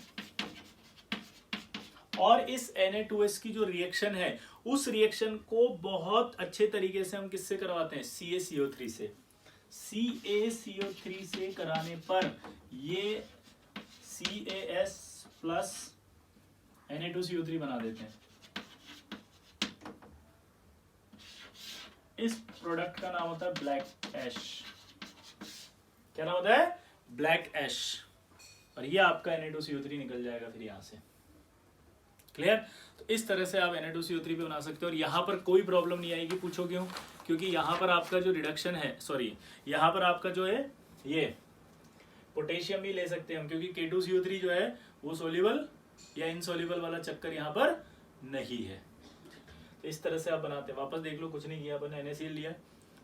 और इस Na2S की जो रिएक्शन है, उस रिएक्शन को बहुत अच्छे तरीके से हम किससे करवाते हैं, CaCO3 से। CaCO3 से कराने पर ये CaS प्लस Na2CO3 बना देते हैं। इस प्रोडक्ट का नाम होता है ब्लैक ऐश। क्या नाम होता है, ब्लैक ऐश। और ये आपका Na2CO3 निकल जाएगा फिर यहाँ से। क्लियर। तो इस तरह से आप Na2CO3 भी बना सकते हो, और यहाँ पर कोई प्रॉब्लम नहीं आएगी। पूछो क्यों, क्योंकि यहाँ पर आपका जो रिडक्शन है, सॉरी यहाँ पर आपका जो है ये पोटेशियम भी ले सकते हैं हम, क्योंकि K2CO3 जो है वो सोल्यूबल या इनसोल्यूबल वाला चक्कर यहाँ पर नहीं है। तो इस तरह से आप बनाते हैं। वापस देख लो, कुछ नहीं किया अपन, NaCl लिया,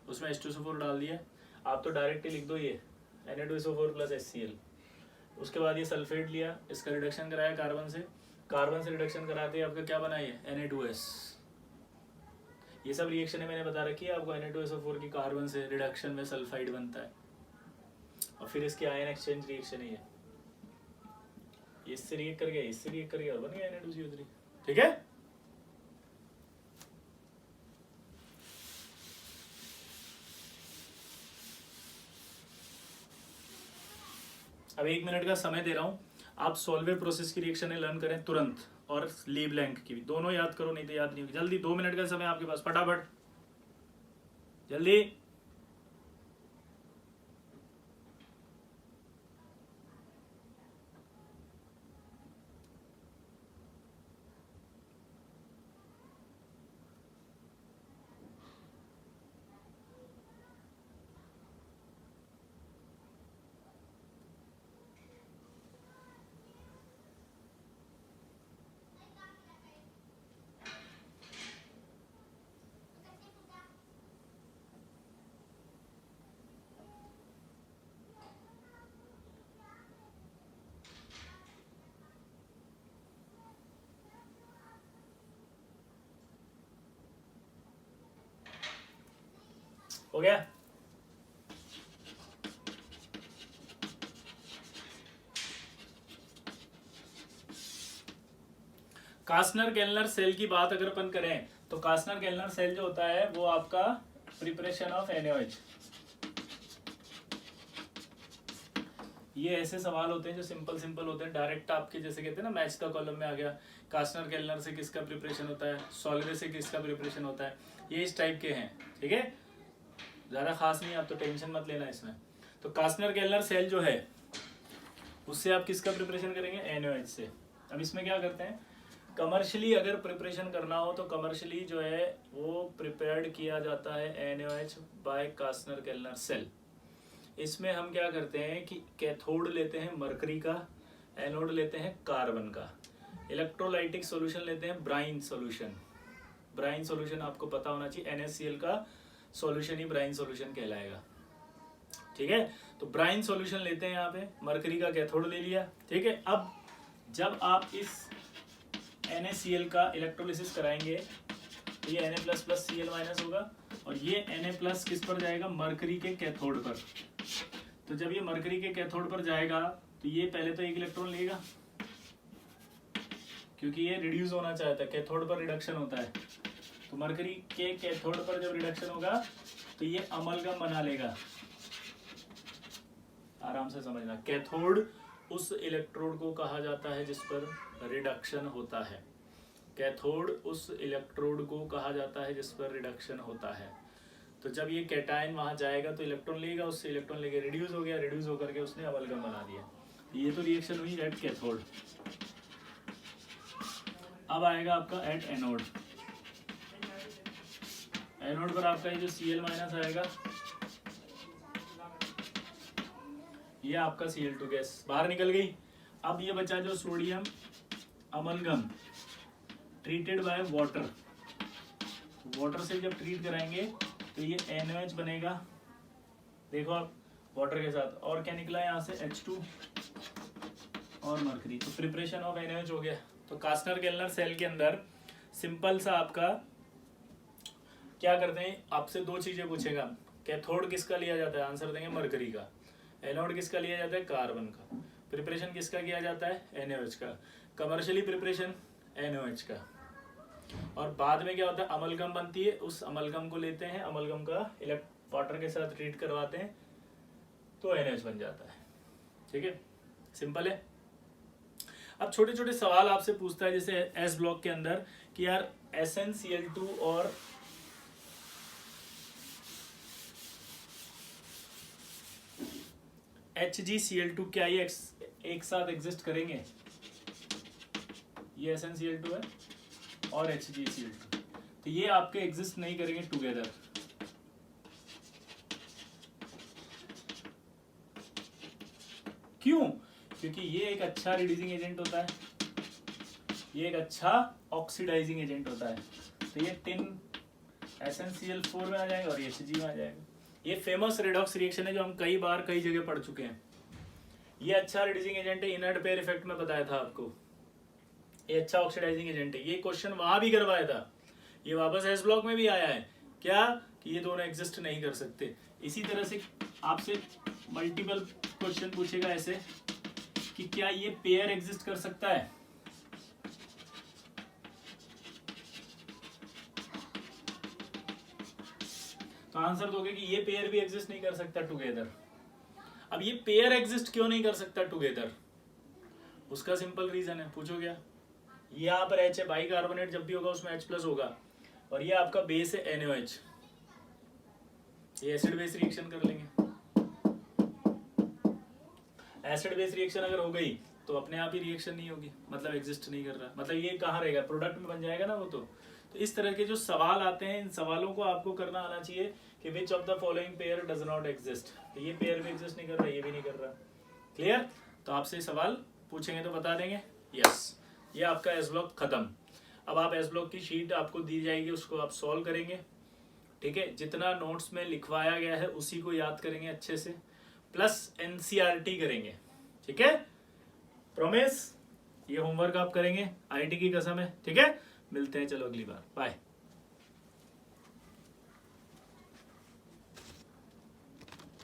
उसमें H2SO4 डाल दिया। आप तो डायरेक्ट लिख दो ये Na2SO4 प्लस HCl। उसके बाद ये सल्फेट लिया, इसका रिडक्शन कराया कार्बन से, कार्बन से रिडक्शन कराते आपका क्या बना ये Na2S। ये सब रिएक्शन है मैंने बता रखी है आपको। Na2SO4 की कार्बन से रिडक्शन में सल्फाइड बनता है, और फिर इसके आयन एक्सचेंज रिएक्शन है ये, इससे रिएक्ट कर गया, इससे रिएक्ट कर गया और बन गया Na2CO3। ठीक है। अब 1 मिनट का समय दे रहा हूं, आप सॉल्वे प्रोसेस की रिएक्शन लर्न करें तुरंत, और ली ब्लैंक की भी, दोनों याद करो, नहीं तो याद नहीं होगी। जल्दी, 2 मिनट का समय आपके पास, फटाफट जल्दी। हो गया। कास्नर गेलनर सेल की बात अगर अपन करें तो कास्नर गेलनर सेल जो होता है वो आपका प्रिपरेशन ऑफ NaOH। ये ऐसे सवाल होते हैं जो सिंपल होते हैं, डायरेक्ट आपके जैसे कहते हैं ना मैच द कॉलम में आ गया, कास्नर गेलनर से किसका प्रिपरेशन होता है, सॉल्वे से किसका प्रिपरेशन होता है, ये इस टाइप के हैं। ठीक है, ज़्यादा खास नहीं, आप तो टेंशन मत लेना इसमें। तो कास्नर गेलनर सेल जो है उससे आप किसका प्रिपरेशन करेंगे, NaOH से। अब इसमें क्या करते हैं, कमर्शियली अगर प्रिपरेशन करना हो तो कमर्शियली जो है वो प्रिपेयर्ड किया जाता है NaOH बाय कास्नर गेलनर सेल। इसमें हम क्या करते हैं कि कैथोड लेते हैं मरकरी का, एनोड लेते हैं कार्बन का, इलेक्ट्रोलाइटिक सॉल्यूशन लेते हैं ब्राइन सॉल्यूशन। ब्राइन सॉल्यूशन आपको पता होना चाहिए, NaCl का सॉल्यूशन ही ब्राइन सॉल्यूशन कहलाएगा। ठीक है, तो ब्राइन सॉल्यूशन लेते हैं यहाँ पे, मरकरी का कैथोड ले लिया। ठीक है, अब जब आप इस NaCl का इलेक्ट्रोलिसिस कराएंगे तो ये Na++Cl- होगा और ये Na+ किस पर जाएगा, मरकरी के कैथोड पर। तो जब ये मरकरी के कैथोड पर जाएगा तो ये पहले तो एक इलेक्ट्रॉन लेगा, क्योंकि ये रिड्यूस होना चाहता है, कैथोड पर रिडक्शन होता है। तो मरकरी के कैथोड पर जब रिडक्शन होगा तो ये अमलगम बना लेगा। आराम से समझना, कैथोड उस इलेक्ट्रोड को कहा जाता है जिस पर रिडक्शन होता है। कैथोड उस इलेक्ट्रोड को कहा जाता है जिस पर रिडक्शन होता है। तो जब ये कैटायन वहां जाएगा तो इलेक्ट्रॉन लेगा, उससे इलेक्ट्रॉन लेके रिड्यूस हो गया, रिड्यूस होकर के उसने अमलगम बना दिया। ये तो रिएक्शन हुई एट कैथोड। अब आएगा आपका एट एनोड। एनोड पर आपका ये जो Cl- आएगा, ये आपका Cl2 गैस बाहर निकल गई। अब ये बचा जो sodium amalgam treated by water. Water से जब ट्रीट कराएंगे तो ये NaOH बनेगा, देखो आप वाटर के साथ, और क्या निकला है यहाँ से H2 और मरकरी। तो प्रिपरेशन ऑफ NaOH हो गया। तो कास्टर केल्नर सेल के अंदर सिंपल सा आपका क्या करते हैं, आपसे दो चीजें पूछेगा, कैथोड किसका लिया जाता है, आंसर देंगे मरकरी का। एनोड किसका लिया जाता है, कार्बन का। प्रिपरेशन किसका किया जाता है, NaOH का। कमर्शियली प्रिपरेशन NaOH का। और बाद में क्या होता है, अमलगम बनती है, उस अमलगम को लेते हैं, अमलगम का वाटर के साथ ट्रीट करवाते हैं तो NaOH बन जाता है। ठीक है, सिंपल है। अब छोटे छोटे सवाल आपसे पूछता है, जैसे एस ब्लॉक के अंदर कि यार SnCl2 और HgCl2 क्या ये एक साथ एग्जिस्ट करेंगे। ये SnCl2 है और HgCl2, तो ये आपके एग्जिस्ट नहीं करेंगे टुगेदर। क्यों, क्योंकि ये एक अच्छा रिड्यूसिंग एजेंट होता है, ये एक अच्छा ऑक्सीडाइजिंग एजेंट होता है। तो ये टिन SnCl4 में आ जाएगा और ये Hg में आ जाएगा। ये फेमस रेडॉक्स रिएक्शन है जो हम कई बार कई जगह पढ़ चुके हैं। ये अच्छा रिड्यूसिंग एजेंट है, इनर्ट पेयर इफेक्ट में बताया था आपको। ये अच्छा ऑक्सीडाइजिंग एजेंट है। ये क्वेश्चन वहां भी करवाया था, ये वापस एस ब्लॉक में भी आया है क्या, कि ये दोनों एग्जिस्ट नहीं कर सकते। इसी तरह से आपसे मल्टीपल क्वेश्चन पूछेगा ऐसे कि क्या ये पेयर एग्जिस्ट कर सकता है। तो आंसर दोगे कि ये पेयर भी एग्जिस्ट नहीं कर सकता टुगेदर। अब ये पेयर एग्जिस्ट क्यों नहीं कर सकता टुगेदर, उसका सिंपल रीजन है, पूछो क्या। ये यहाँ पर H है, बाइकार्बोनेट जब भी होगा उसमें H+ होगा, और ये आपका बेस है NaOH। ये एसिड बेस रिएक्शन कर लेंगे। एसिड बेस रिएक्शन अगर हो गई तो अपने आप ही रिएक्शन नहीं होगी, मतलब एग्जिस्ट नहीं कर रहा, मतलब ये कहाँ रहेगा, प्रोडक्ट में बन जाएगा ना वो। तो इस तरह के जो सवाल आते हैं, इन सवालों को आपको करना आना चाहिए कि which of the following pair does not exist. तो ये पेयर भी एग्जिस्ट नहीं कर रहा, ये भी नहीं कर रहा। क्लियर, तो आपसे सवाल पूछेंगे तो बता देंगे। यस, ये आपका एस ब्लॉक खत्म। अब आप एस ब्लॉक की शीट आपको दी जाएगी, उसको आप सॉल्व करेंगे। ठीक है, जितना नोट्स में लिखवाया गया है उसी को याद करेंगे अच्छे से, प्लस NCERT करेंगे। ठीक है, प्रॉमिस, ये होमवर्क आप करेंगे, IIT की कसम है। ठीक है, मिलते हैं, चलो अगली बार, बाय।